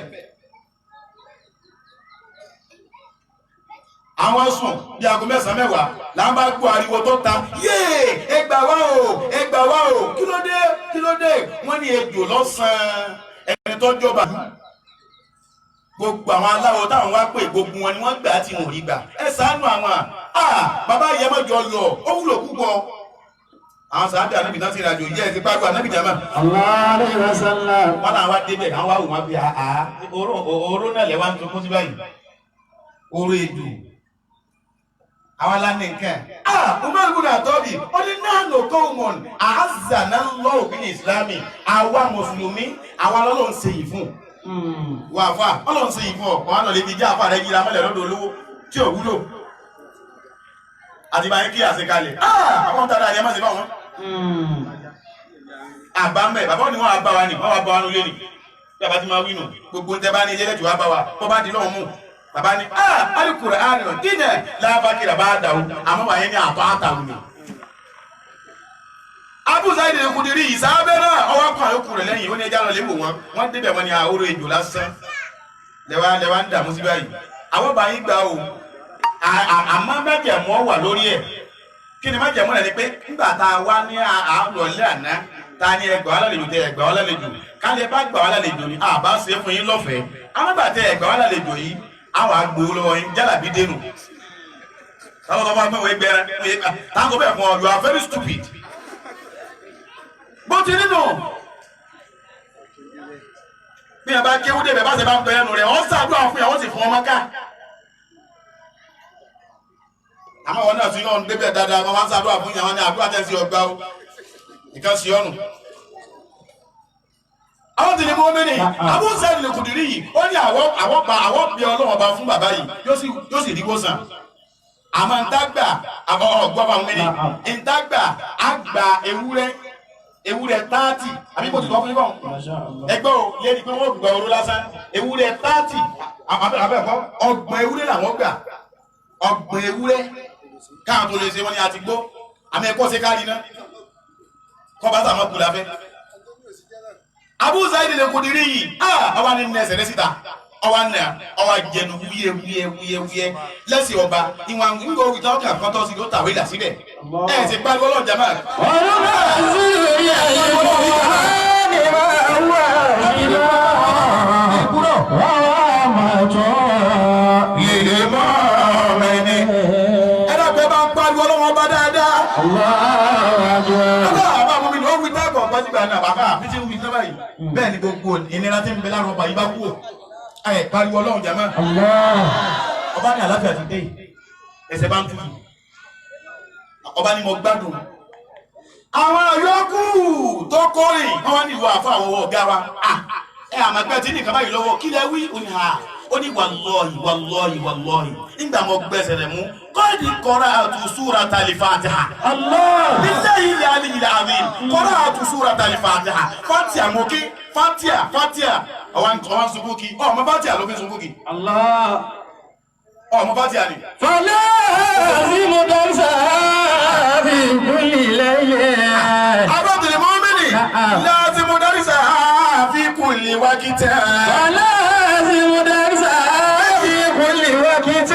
Àwọn sùn bí aago mẹ́sàn-án mẹ́wàá làwọn bá gbọ́ ariwo tó ta yéè ẹgbà wá o kí ló dé wọ́n ní ejò lọ́sàn-án ẹni tó jọba. Gbogbo àwọn aláwọ̀ táwọn wá pè gbogbo wọn ni wọ́n gbà tí wọ́n rí gbà ẹ ṣàánú àwọn bàbá yẹn mọ́jọ lọ ó wúlò púpọ̀. Àwọn sàádà anábì náà ti rìn àjò yẹ́ ẹ̀ ti pàdé anábì jama. Allahu wasallam. Wọ́n náà wá débẹ̀ àwọn wá wò wọ́n bí oró náà lẹ́wà ń tún sí báyìí oró ejò àwọn aláǹdẹ̀ nǹkan Umar ibn Khattab ó ní náà lò kó wọn àázànà lọ́wọ́ bí ní ìsìlámì àwa mùsùlùmí àwa lọ́lọ́ ń ṣe yìí fún wà fà ọlọ́ ń ṣe yìí fún ọ̀kan àná lè fi já àfà rẹ̀ yíra mọ́lẹ̀ lọ́dọ̀ olówó tí ò wúlò àti báyìí kí àṣekalẹ̀ àwọn tàdá ni ẹ má ṣe bá wọn. Àbámẹ́ bàbá ni wọ́n á bá wa ní wọ́n wá bá wa nulẹ̀ ní bí a bá ti máa wí nù gbogbo tẹ bá ní ilé lẹ́tù wá bá wa tó bá di lọ́wọ́ mú bàbá ni Al-Qur'an dínà lábàkìrà bá dàrú àmọ́ wà yẹn ní àtọ́ àtàwọn ni. Abu Sa'id al-Khudri yìí sábẹ́ náà ọwọ́ kan àyókù rẹ̀ lẹ́yìn ó ní ẹja lọ lé wò wọ́n débẹ̀ wọn ni àhóró ejò lásán lẹ́wà ń dààmú sí báyìí àwọn bá yín gbà o àmọ́ májẹ̀mú wà lórí ẹ̀ kí ni májẹ̀mú rẹ̀ ni pé nígbà tá a wá ní àlọ́lẹ́ àná ta ni ẹgbàá lálejò tẹ ẹgbàá lálejò kálẹ̀ bá gbàá lálejò ni àbá ṣe fún yín lọ́fẹ̀ẹ́ àmọ́gbà tẹ ẹgbàá lálejò yìí àwọn agbowó lọ́wọ́ yín jálàbí dénú táwọn tó bá gbẹ̀wò ẹgbẹ́ táwọn tó bẹ̀ fún ọ you are very stupid bó ti nínú bí ẹ bá kéwú débẹ̀ bá ṣe bá ń bẹ ẹnu rẹ̀ wọ́n ṣàdúrà fún yà wọ́n sì fún ọmọ ká àmọ́ wọn náà fi náà ń débẹ̀ dáadáa wọ́n wá ń ṣàdúrà fún yà wọ́n ní àdúrà tẹ̀sí ọgbà ó ìkan sí ọ̀nù àwọn tí ni mo mẹ́rin àwọn sẹ́ni lè kùdìrí yìí ó ní àwọn bí ọlọ́wọ́ bá fún bàbá yìí yóò sì rí wòsàn àmọ́ ń dágbà àwọn ọgbọ́n bá mẹ́rin ń dágbà àgbà ewúrẹ́ 30 àbí kò tí lọ́ fún yíbọn ẹgbẹ́ ò lé ní pé wọ́n gbà oró lásán ewúrẹ́ 30 àbẹ́ẹ̀kọ́ ọgbọ̀n ewúrẹ́ làwọn gbà ọgbọ̀n ewúrẹ́ káà tó lè ṣe wọ́n ní àti gbó àmì ẹ̀kọ́ ṣe kárí ná kọ́ bá sàmọ́ kù láfẹ́ Abu Zaid al-Khudri yìí ọwá ní ẹsẹ̀ rẹ̀ síta ọwá jẹnu wúyẹ lẹ́sìn ọba ìwọ̀n nígbà òwúta ọkà kan tọ́ sí ló tàwé là síbẹ̀ ẹ̀ ti pariwo ọlọ́jà máa ẹ̀dàgbẹ́ bá ń pariwo ọlọ́wọ́ bá dáadáa bàbá mi ti ń wí sábà yìí bẹ́ẹ̀ ni gbogbo ìnira tí ń bẹ lára ọba yìí bá kú ẹ̀ pariwo ọlọ́run jàmá ọba ní àlàáfíà ti dé ẹsẹ̀ bá ń tutù ọba ní mo gbádùn àwọn yòókù tó kórè wọn wá ní ìwọ àfọ àwọn ọ̀gá wa ẹ àmàgbẹ́ tí nìkan báyìí lọ́wọ́ kí lẹ wí ó ní wàlọ́ọ̀hì nígbà mo gbẹ́sẹ̀ rẹ̀ mú kọ́ọ̀dì kọ́ra àtù súratal Fatiha billahi al-aliyyil azim kọ́ra àtù súratal Fatiha Fatiha mọ́kí Fatiha àwọn sunkún kí ọmọ Fatiha ló fi sunkún kí ọmọ Fatiha ni fọlá sí mo dọ́sà fi kulli layl abọ́dìrì mọ́mìnì láti mo dọ́sà fi kulli waqtin fọlá sí mo dọ́sà fi kulli waqtin.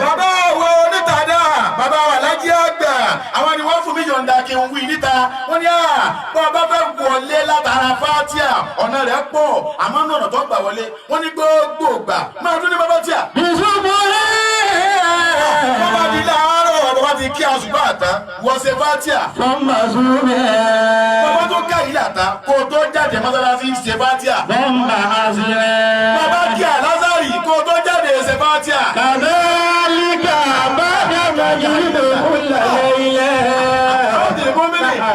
Bàbá wo nítada, bàbá wa lájí àgbà, àwọn ni wọ́n fún mi yọ̀ǹda kí n wí níta. Wọ́n ní bọ́ bá fẹ́ wọlé látara Fátíà, ọ̀nà rẹ̀ pọ̀, àmọ́ náà tó gbà wọlé. Wọ́n ní gbogbo gbà, máa dún ní bàbá tíà. Bàbá di láàárọ̀, bàbá ti kí àṣùbà àtá, wọ́n ṣe Fátíà. Bàbá tó ká ìlà àtá, kó tó jáde mọ́sálásí ṣe Fátíà. Bàbá kí àlázárì, kó tó jáde ṣe Fátíà.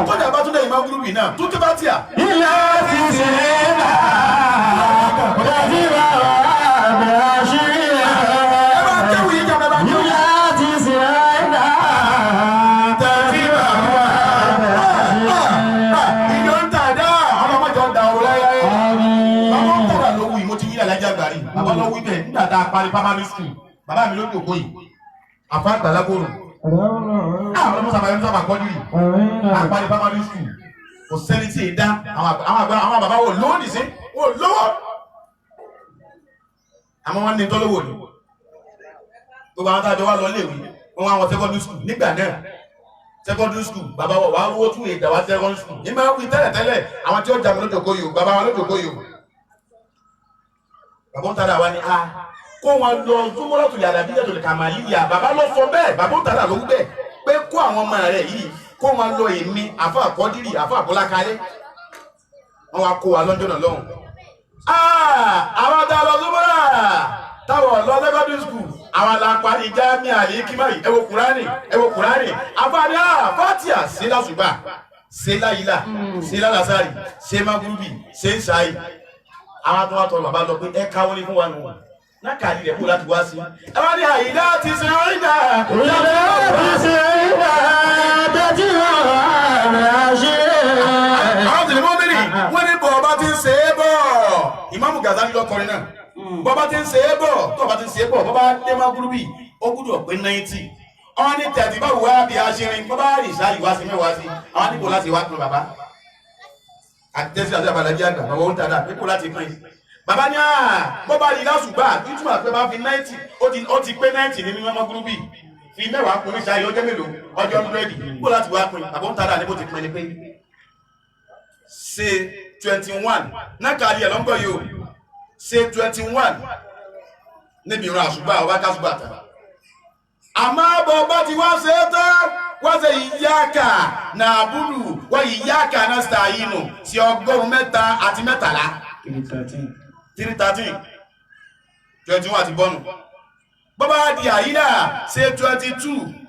Tó dàbá tún lẹ́yìn máa gúrùbì náà tó tó bá tí à. Ilé ti ṣe é náà, láti wà wà àṣírí ẹ̀. Ẹ bá tẹ́wù yìí jẹ́ bàbá jẹ́. Ilé ti ṣe é náà, láti wà wà àṣírí ẹ̀. Ìjọ ń tàdá, ọlọ́mọjọ́ da ọ̀rọ̀ láyé. Bàbá ń tàdá lówó yìí, mo ti yí alájà gbàrí. Bàbá lọ́wọ́ ibẹ̀ nígbà tá a parí primary school. Bàbá mi ló ní òkó yìí. Àfa àgbàlagbòrò. Àwọn ọmọ sábà yẹn sábà kọ́ nìyí. Àparí primary school. Kò sẹ́ni tí ì dá àwọn bàbá wò lówó nìsí. Wò lówó. Àmọ́ wọ́n ní tọ́lówó ni. Gbogbo àwọn tájọ wá lọ léèwé. Wọ́n wá wọn secondary school nígbà náà. Secondary school bàbá wọ̀ wá owó tún èdè wá secondary school. Ní máa ń wí tẹ́lẹ̀tẹ́lẹ̀ àwọn tí ó jà mí lójoogo yòó bàbá wọn lójoogo yòó. Bàbá ń tàdá wa ni kó wọn lọ Zumuratu Al-Adabiyyah Al-Kamaliyya bàbá lọ sọ bẹ́ẹ̀ bàbá ń tàdá ló wú bẹ́ẹ̀ pé kó àwọn ọmọ rẹ̀ yìí kó wọn lọ èmi àfa àkọ́dírì àfa àbọ́lákalẹ́ wọn wá kó wa lọ́jọ́ náà lọ́hùn. Àwọn tá a lọ Zumura táwọn lọ secondary school àwọn làpárí Jamiu Al-Hikmah yìí ẹ wo Kùránì àfààní Fátíà ṣe lásùbà ṣe láyìlá ṣe lálàsárì ṣe mágúrúbì ṣe ń ṣáì àwọn tó wá tọ bàbá lọ pé ẹ káwọ́ ní fún wa nù lákàlì rẹ̀ kó láti wá sí. ẹ bá ní àyílá ti ṣe àyílá. Ilé ti ṣe é náà, láti wà wà àṣírí ẹ̀. Àwọn tìlẹ̀ mọ́ mẹ́rin wọ́n ní bọ̀ bá ti ń ṣe é bọ̀. Ìmáàmù Gàzálì lọ́kọrin náà. Bọ́ bá ti ń ṣe é bọ̀, tó bá ti ń ṣe é bọ̀, bọ́ bá dé mágúrúbì, ó gbúdọ̀ pé 90. Àwọn ní tẹ̀tì báwo wá bí aṣírin, bọ́ bá rí ìṣáyìí wá sí mẹ́wàá sí, àwọn nípò láti wá pín bàbá. Àtẹ́sí àti àbàlájí àgbà, bàbá ó ń tàdá, nípò láti pín. Bàbá ní bọ́ bá rí lásùgbà, ìtumọ̀ pé bá fi 90, ó ti pé 90 ní mímọ́ mágúrúbì. Fi mẹ́wàá pín ní ṣáyìí ọjọ́ mélòó, ọjọ́ 100, nípò láti wá pín, bàbá ó ń tàdá níbo ti pín ní pé. Ṣe 21, náà kàlí ẹ̀ lọ́gbọ̀ yìí o. Ṣe 21 níbi ìran àṣùgbà ọba kásùgbà tàbí. Àmọ́ bọ́ bá ti wá ṣe é tán, wá ṣe iyyaka na'budu wa iyyaka nasta'inu sí 100 àti mẹ́tàlá 313 21 àti bọ́nù bọ́bá di àyílà ṣe 22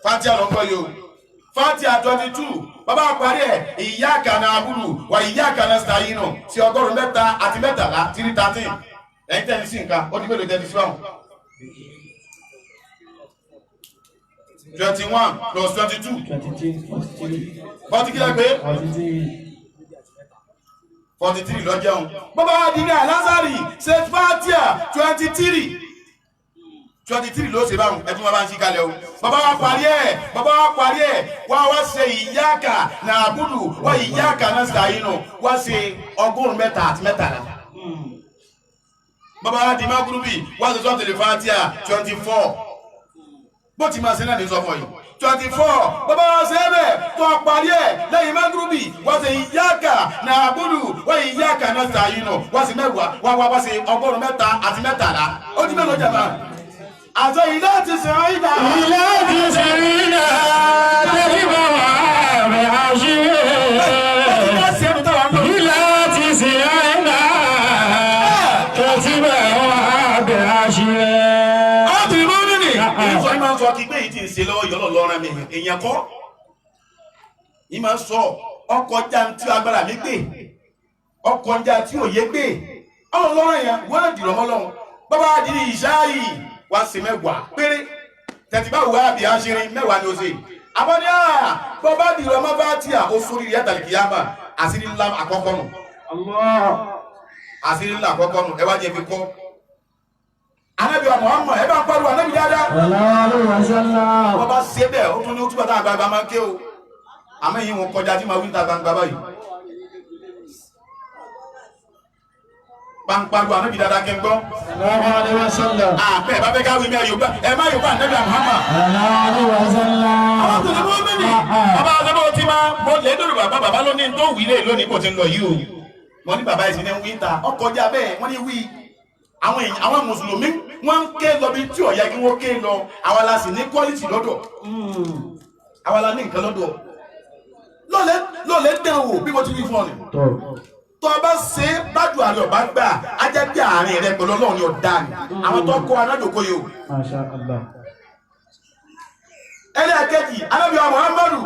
Fatiha lọ́gbọ́ yóò Fatiha 22 bàbá parí ẹ̀ iyyaka na'budu wa iyyaka nasta'inu sí 100 àti mẹ́tàlá 313 ẹ̀yìn tẹ́lẹ̀ sí nǹkan ó di mélòó tẹ́lẹ̀ sí wọn 21 plus 22 40 kílẹ̀ pé 43 lọ jẹun bàbá adìrí alásàrì ṣe Fatiha 23 ló ṣe báhùn ẹ̀tún wọn bá ń ṣí kalẹ̀ o bàbá wa parí ẹ̀ wá ṣe iyyaka na'budu wa iyyaka nasta'inu wá ṣe 100 àti mẹ́tàlá bàbá wa di magrubi wá ṣe sọ́tẹ̀lẹ̀ Fatiha 24 bó ti máa ṣe náà ní sọ fún yìí 24 bàbá wa ṣe ẹ̀bẹ̀ tó parí ẹ̀ lẹ́yìn magrubi wá ṣe iyyaka na'budu wa iyyaka nasta'inu wá ṣe mẹ́wàá wá ṣe 100 àti mẹ́tàlá ó di mélòó jàmbá àtọ ilé ti sẹ́yìnà tẹ́lifà wà rẹ̀ àṣírí ilé ti sẹ́yìnà tẹ́lifà wà rẹ̀ àṣírí. ọ̀tí mọ́ mi ni ìfọ̀ ìmọ̀ sọ kí gbé yìí ti ń ṣe lọ́wọ́ yọ́lọ́ lọ́rọ̀ mi èèyàn kọ́ ìmọ̀ sọ ọkọ̀ já tí agbára mi gbé ọkọ̀ já tí òye gbé ọlọ́rọ̀ yẹn wọ́n dìrọ̀ mọ́ lọ́wọ́ bàbá àdìrí ìṣááyì wá sí mẹ́wàá péré tẹ̀tí bá wà bí aṣírin mẹ́wàá ni ó ṣe àbọ̀dí bọ́ bá dìrọ̀ ọmọ bá tí à ó sórí rí àtàlìkìyàmà àṣírí ńlá àkọ́kọ́ nù àṣírí ńlá àkọ́kọ́ nù ẹwà jẹ́ fi kọ́ Ànábì Muhammad ẹ bá ń pariwo Ànábì dáadáa wọ́n bá ṣe bẹ́ẹ̀ ó tún ní ó túbọ̀ tá àgbàgbà máa ń ké o àmọ́ èyí wọn kọjá tí máa wí níta gbangba báyìí pàǹpàrọ̀ Ànábì dáadáa kẹ́ ń gbọ́. Àpẹ bá fẹ́ káwé mẹ́ Yorùbá ẹ má Yorùbá Ànábì Muhammad. Àwọn tó ti mú mi nì. Bàbá àtọ́bọ̀ ti máa bọ́ lẹ́dọ̀rọ̀ bàbá lónìí tó wí lé lónìí kò ti ń lọ yìí o. Wọ́n ní bàbá ìsìn ní wí ta ọkọjá bẹ́ẹ̀ wọ́n ní wí. Àwọn Mùsùlùmí wọ́n ń ké lọ bí tí ó yẹ kí wọ́n ké lọ. Àwa la sì ní quality lọ́dọ̀. Àwa la ní nǹkan lọ́dọ̀. Lọ́lẹ̀ dẹ̀ wò bí mo ti wí fún ọ ni tó bá ṣe bájú àrẹ ọba gbà á jẹ́ bí àárín rẹ pẹ̀lú Ọlọ́run ni ọ̀dá ni àwọn tó kọ́ anájòkó yìí o. ẹlẹ́ẹ̀kejì Ànábì Muhammadu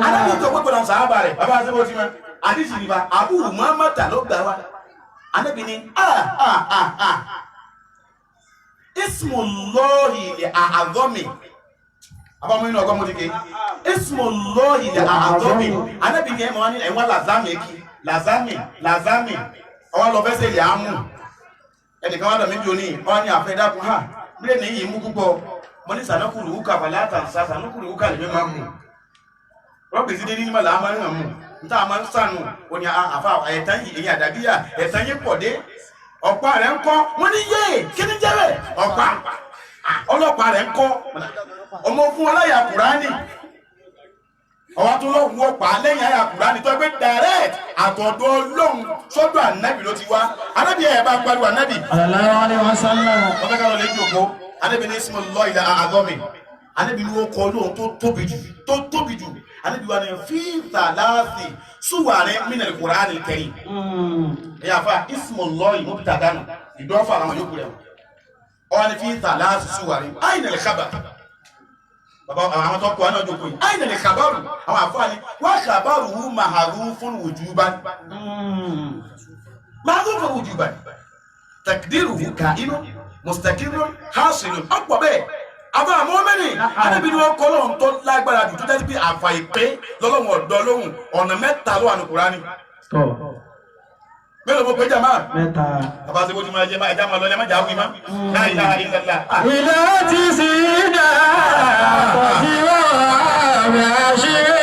Ànábì tó pé pẹ̀lú sàhábà rẹ̀ bàbá àti bóti mẹ́ àdìsí nípa Abu Muhammad ló gbà wá Ànábì ni ismullahi al-a'zami àbámu inú ọgbọ́n mo ti ké ismullahi al-a'zami Ànábì ni ẹ̀mọ́ ní ẹ̀wọ́n lazami ọwọ́ lọ fẹ́sẹ̀ ilẹ̀ àmú ẹnìkan wádọ̀ méjì òní ọwọ́ ní àfẹ́ dákun ha mílẹ̀ ní yìí mú púpọ̀ mọ́ ní sànákùrù húkà fàlátà sànákùrù húkà lè mẹ́mà mú rọ́bì sí dédé nímọ̀ làá máa ń mú níta máa ń sànù òní àfà ẹ̀tàn yìí èyí àdàbíyà ẹ̀tàn yìí pọ̀ dé ọ̀pá rẹ̀ ń kọ́ wọ́n ní yé kí ní jẹ́ bẹ́ẹ̀ ọ̀pá ọlọ́pàá rẹ̀ ń kọ́ ọmọ fún ọláyà Kùránì ọwọ́ tó lọ wọ́ pa lẹ́yìn àyà Kùránì tó gbé direct àtọ̀dọ̀ Ọlọ́run sọ́dọ̀ Ànábì ló ti wá Ànábì ẹ̀ bá pariwo Ànábì sallallahu alaihi wasallam ọ̀fẹ́ ká lọ lè jòkó Ànábì ní ismullahi al-a'zami Ànábì ní ó kọ Ọlọ́run tó tóbi jù Ànábì wa ní fi thalathi suwarin min al-Qur'an al-karim ẹ̀yà fa ismullahi mubtada'un ìdọ́fà àwọn yòókù rẹ̀ ọwọ́ ní fi thalathi suwarin ayna al-khabar bàbá àwọn tó kọ́ ọ́ náà jókòó yìí àyìn lè kàbárù àwọn àfáàní wá kàbárù wú ma'rufun wujuban ma'rufun wujuban takdiruhu ka'inun mustaqirrun hasilun ọ̀pọ̀ bẹ́ẹ̀ àbá àmọ́ mẹ́rin Ànábì ni wọ́n kọ́ lọ́hùn tó lágbára jù tó jẹ́ bí àfà ìpé lọ́lọ́hùn ọ̀dọ́ lóhùn ọ̀nà mẹ́ta ló wà ní Kùránì mélòó mo pé jàmá mẹ́ta bàbá tí mo ti máa jẹ máa ẹja máa lọ ẹ má jà wí má la ilaha illallah ilé ti sí dáa tí wọ́n rẹ̀ àṣírí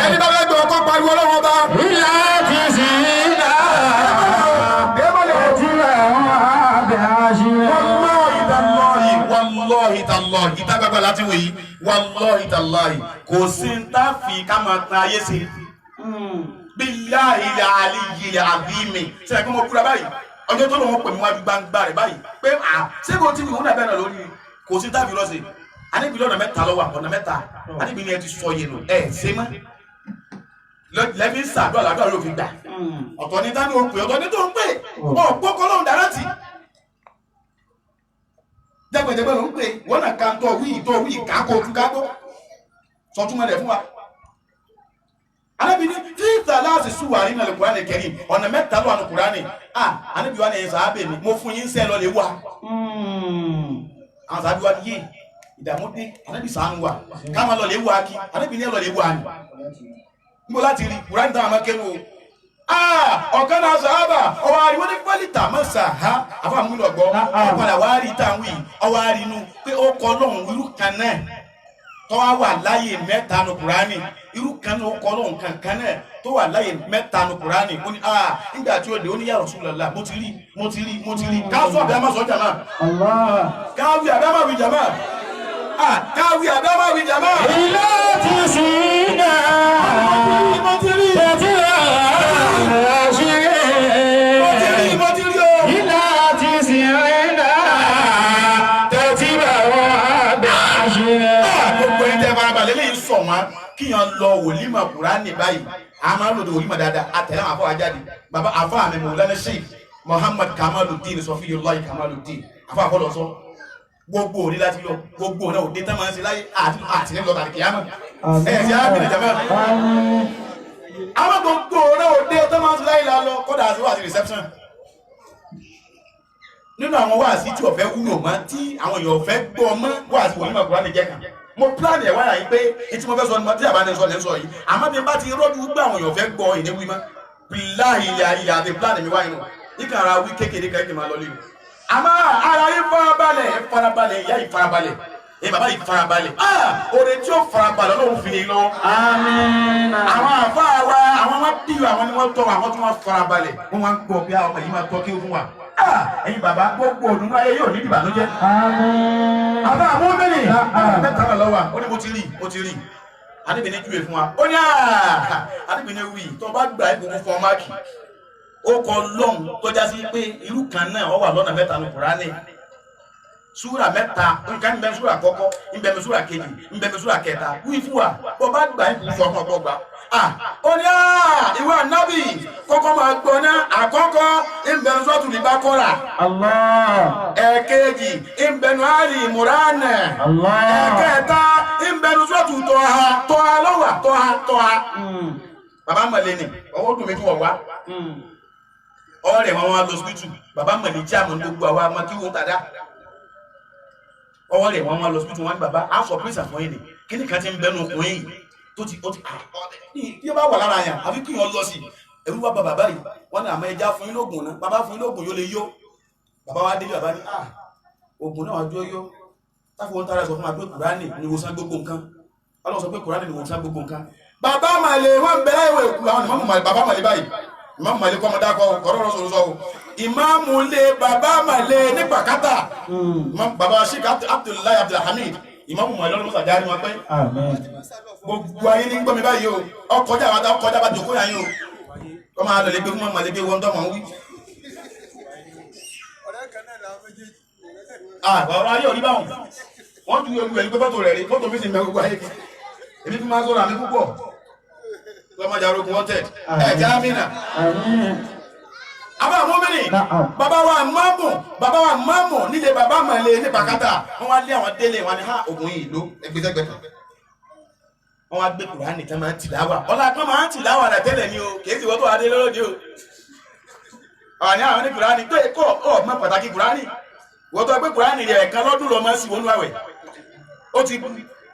ẹni bá fẹ́ gbọ́ ọkọ̀ pariwo lọ́wọ́ bá ilé ti sí dáa tí wọ́n rẹ̀ àṣírí wallahi tallahi ìtagbàgbà láti wòyí wallahi tallahi kò sí ń tá fi ká máa tan ayé sí billahi al-aliyyil azim ṣe ẹ̀kọ́ mọ́ kúrò báyìí ọjọ́ tó lọ́wọ́ pẹ̀lú wájú gbangba rẹ̀ báyìí pé ṣé kò tí ìwọ̀n náà bẹ̀rẹ̀ lórí kò sí tàbí lọ́sẹ̀ Ànábì lọ́nà mẹ́ta ló wà ọ̀nà mẹ́ta Ànábì ni ẹ ti sọ yẹn nù ṣe mọ́ lẹ́bí sàdúrà làdúrà ló fi gbà ọ̀tọ̀ ní dání o pè ọ̀tọ̀ ní tó ń pè ọ̀pọ̀ kọ́ lóhùn dára tì jẹ́gbẹ̀jẹ̀gbẹ̀ ló ń pè wọ́n náà kan tọ́ wí kákó ojú kákó sọtúmọ̀ rẹ̀ fún wa. Ànábì ní tí ìtàláàsì súwà nínú Al-Qur'ani Karim ọ̀nà mẹ́ta ló wà ní Kùránì Ànábì wa ní ẹ̀yìn sàábẹ̀ mi mo fún yín sẹ́ lọ lè wà àwọn sàábẹ̀ wa ní yé ìdààmú dé Ànábì ṣàánú wa ká máa lọ lè wà kí Ànábì ní ẹ lọ lè wà ní mo láti rí Kùránì táwọn máa kéwò ọ̀kan náà sàábà ọwọ́ àríwọ́ ní pálítà mọ́sà ha àfàmúlò ọ̀gbọ́ ọ̀padà wá rí táwọn yìí ọwọ́ àrínú pé ó kọ́ lọ́hùn irú kan náà tó wà láyé mẹ́ta ní Kùránì irú kan náà ó kọ́ lọ́hùn kankan náà tó wà láyé mẹ́ta ní Kùránì ó ní nígbà tí ó dé ó ní ya Rasulullah mo ti rí káwí àbẹ́ àmà sọ jàmá káwí àbẹ́ àmà wí jàmá káwí àbẹ́ àmà wí jàmá. ilé ti sí náà mo ti rí ilé ti sí náà tẹ́tí bá wọ́n bá ṣe. Gbogbo ẹni tẹ́ farabalẹ̀ lè sọ wọn kíyàn lọ wòlímọ̀ Kùránì báyìí a máa ń lòdì wòlímọ̀ dáadáa àtẹ̀lẹ́ àwọn afọ́ ajáde bàbá afọ́ àmì Mawlana Sheikh Muhammad Kamaluddin Safiyullahi Kamaluddin afọ́ àfọ́lọ́ sọ gbogbo òní láti lọ gbogbo òní òde tán máa ń ṣe láyé àti nílọ tàbí kìámọ̀ ẹ̀sì ábìnrin jẹ́mọ́ àwọn gbogbo òní òde tán máa ń ṣe láyé lọ kọ́dà àti wà sí reception nínú àwọn wáàsí tí ọ̀fẹ́ wúlò mọ́ tí àwọn èèyàn ọ̀fẹ́ gbọ́ mọ́ wáàsí wòlímọ̀ Kùránì jẹ́ kan mo plan ẹ̀ wáyà yìí pé etí mo fẹ́ sọ ni tí àbá sọ lẹ́ sọ yìí àmọ́ bí n bá ti rọ́jú gbé àwọn èèyàn ọ̀fẹ́ gbọ́ ìní wí mọ́ bíláì ilẹ̀ àti plan mi wáyé nù nígbà ara wí kékeré kan kí n máa lọ léwu àmọ́ ara yìí farabalẹ̀ ìyá yìí farabalẹ̀ èyí bàbá yìí farabalẹ̀ oore tí ó farabalẹ̀ Ọlọ́run fi ní lọ. Àmín. àwọn àfa wa àwọn wọn bí àwọn ni wọn tọ àwọn tí wọn farabalẹ̀ wọn wá ń gbọ́ bí àwọn yìí máa tọ́ kí ó fún wa. ẹ̀yin bàbá gbogbo òdùnnú ayé yóò ní ìbànújẹ́. Àmín. àbá àwọn mẹ́rin mẹ́ta náà lọ́wọ́ ó ní mo ti rí Ànábì ní júwe fún wa ó ní Ànábì ní wí tó bá gbà ẹ̀kọ́ fún fọ́ọ̀máàkì ó kọ lọ́hùn tó já sí pé irú kan náà ó wà lọ́nà mẹ́ta ní Kùránì súrà mẹ́ta nǹkan níbẹ̀ súrà àkọ́kọ́ níbẹ̀ mi súrà kejì níbẹ̀ mi súrà kẹta wí fún wa bó bá gbà ẹ̀kọ́ fún ọmọ ọgbà ó ní ìwé Ànábì kọ́kọ́ máa gbọ́ ná àkọ́kọ́ níbẹ̀ Suratul Baqara ẹ̀kejì níbẹ̀ Ali Imran ẹ̀kẹta níbẹ̀ Suratul Taha lọ́wọ́ Taha bàbá mọ̀lẹ́ni ọwọ́ dùn mí tí wọ́n wá ọ̀rẹ́ wọn wá lọ síbítù bàbá mọ̀lẹ́ tí a mọ̀ ní gbogbo àwọn ọmọ kí wọ́n tàdá ọ̀rẹ́ wọn wá lọ síbítù wọn ní bàbá á sọ pé ìsàfún yìí ni kí ni kan ti ń bẹnu ọkùnrin yìí tó ti bí ó bá wà lára yàn àfi kí wọn lọ sí ẹrú wá bá bàbá yìí wọn ní àmọ́ ẹja fún yín lóògùn náà bàbá fún yín lóògùn yóò lè yó bàbá wa délé bàbá ní oògùn náà wájú yó táfi wọn tara sọ fún wa pé Kùránì ni ìwòsàn gbogbo nǹkan Ọlọ́run sọ pé Kùránì ni ìwòsàn gbogbo nǹkan bàbá màlẹ wọn bẹ láyé ìwé àwọn ìmọ̀mù bàbá màlẹ báyìí ìmọ̀mù màlẹ kọ́ ọmọdé akọ kọ́rọ́rọ́ sọ̀rọ̀ sọ̀rọ̀ ìmọ̀mù lé bàbá màlẹ ní pàkátà bàbá Sheikh Abdullahi Abdulhamid ìmọ̀mù màlẹ lọ́nà mọ́sàdá ni wọn pẹ́ gbogbo ayé ní gbọ́ mi báyìí o ọkọjá àwọn ọkọjá bá jòkó yàn yín o kọ́ máa lọ lè gbé fún màlẹ gbé wọn tọ́ mọ̀ ń wí. ọ̀rọ̀ ayé òní báwọn wọ́n tún yọjú ẹni pé fọ́tò rẹ̀ rí fọ́tò mi sì mẹ́ gbogbo ayé kí èmi fi máa sọ̀rọ̀ àmì púpọ̀ lọ́mọdé arógun wọ́n tẹ̀ ẹ̀jẹ̀ amínà. Abá àwọn mẹ́rin bàbá wa mọ́mù nílé bàbá mọ̀lẹ́ ní pàkátà wọ́n wá lé àwọn délé wọn ni ògùn yìí ló ẹgbẹ́sẹ̀gbẹ́ wọ́n wá gbé Kùránì kan máa ń tìláwà ọlá kan máa ń tìláwà rẹ̀ tẹ́lẹ̀ ni o kìí sì wọ́n tó wá dé lọ́dẹ o. àwọn ní àwọn ní Kùránì pé kọ́ ọ̀mọ pàtàkì Kùránì wọ́n tó gbé Kùránì rẹ̀ ẹ̀kan lọ́dún lọ́mọ sí wọnú àwẹ̀ ó ti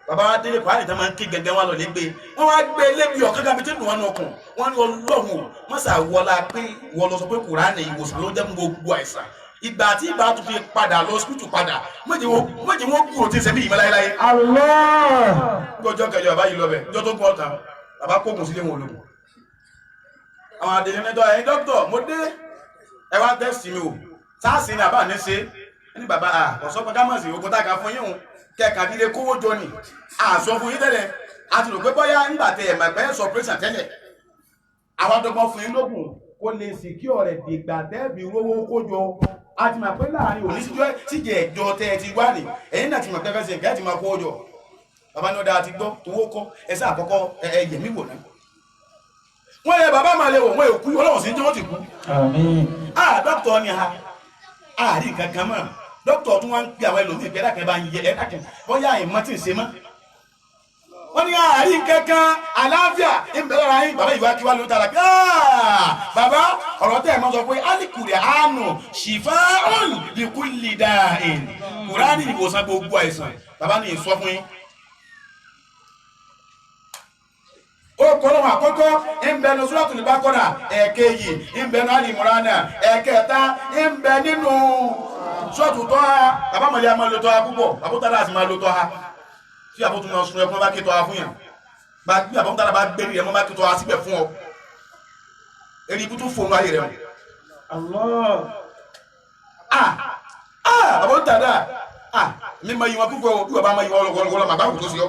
bàbá wa délé Kùránì tán máa ń ké gẹ́gẹ́ wọn lọ lé gbé wọ́n wá gbé lébi ọ̀kan gàbí tí nù wọn ọkùn wọ́n ní Ọlọ́run mọ́sà wọlá pé wọ́n lọ sọ pé Kùránì ìwòsàn ló jẹ́ gbogbo àìsàn ìgbà tí ìgbà tó fi padà lọ sípítù padà méjì wọn kúrò tí sẹ́mi ìmọ̀ láéláé. gbọ́jọ́ kẹjọ bàbá yìí lọ bẹ̀ níjọ́ tó gbọ́ ọ̀tàn bàbá kókùn sílé wọn ológun. àwọn àdéhùn mẹ́tọ́ ẹ̀yin dókítà mo dé ẹ wá tẹ́sì mi o sáàsì ni àbá ní ṣe ní bàbá ọ̀sọ́ pé gámọ̀sì ogun tá a kà fún yín o kẹ́ẹ̀ka nílé kówó jọ ni àṣọ fún yín tẹ́lẹ̀ àti rò pé bọ́yá nígbà tẹ ẹ̀mọ̀ ẹ̀gbẹ́ sọ pírẹ́sà tẹ́lẹ̀ àwọn àdọ́gbọ́n fún yín lógún kó lè sìkí ọ̀rẹ́ dìgbà tẹ́ẹ̀bì rówó kójọ a ti máa pẹ́ láàrin òní síjẹ́ ẹ̀jọ́ tẹ́ ẹ ti wá ní ẹ̀yìn náà ti máa pẹ́fẹ́ sí ẹ̀kẹ́ ti máa kó ọjọ́ bàbá ní ọdá àti gbọ́ tó wó kọ́ ẹsẹ́ àkọ́kọ́ ẹ̀yẹ̀ mí wò náà wọ́n yẹ bàbá máa lè wò wọ́n èkú ọlọ́wọ̀n sí tí wọ́n ti kú dókítà ni ha àárí kankan mọ́ dókítà tún wá ń pè àwọn ẹlòmíì pé ẹ̀dàkẹ́ bá ń yẹ ẹ̀dàkẹ́ bọ́yá ìmọ̀ tí ń ṣe mọ́ wọ́n ní àárí kankan àlàáfíà ìbẹ̀rẹ̀ ara yín bàbá ìwà kíwá ló tara pé bàbá ọ̀rọ̀ tẹ́ ẹ̀ mọ́ sọ pé alikùrẹ̀ àánú ṣìfáàrùn likulli da'in Kùránì ìwòsàn gbogbo àìsàn bàbá ní ìsọ fún yín ó kọ́lọ́wọ́ àkọ́kọ́ ìbẹ̀nu Suratul Baqara ẹ̀kejì ìbẹ̀nu Al-Imran ẹ̀kẹta ìbẹ̀ nínú Suratul Taha àbámọ̀lẹ́ àmọ́ lótọ́ ha púpọ̀ àbútálà àti máa lótọ́ ha tí àbútún máa sun ẹkùn bá kí tọ́ ha fún yàn bá gbé àbútálà bá gbé rí ẹmọ́ bá kí tọ́ ha síbẹ̀ fún ọ eri ibú tún fòun ayé rẹ̀ àbútálà mi máa yí wọn púpọ̀ bí wọ́n bá máa yí wọn lọ́gọ́lọ́gọ́lọ́ màgbá kò tó sí ọ.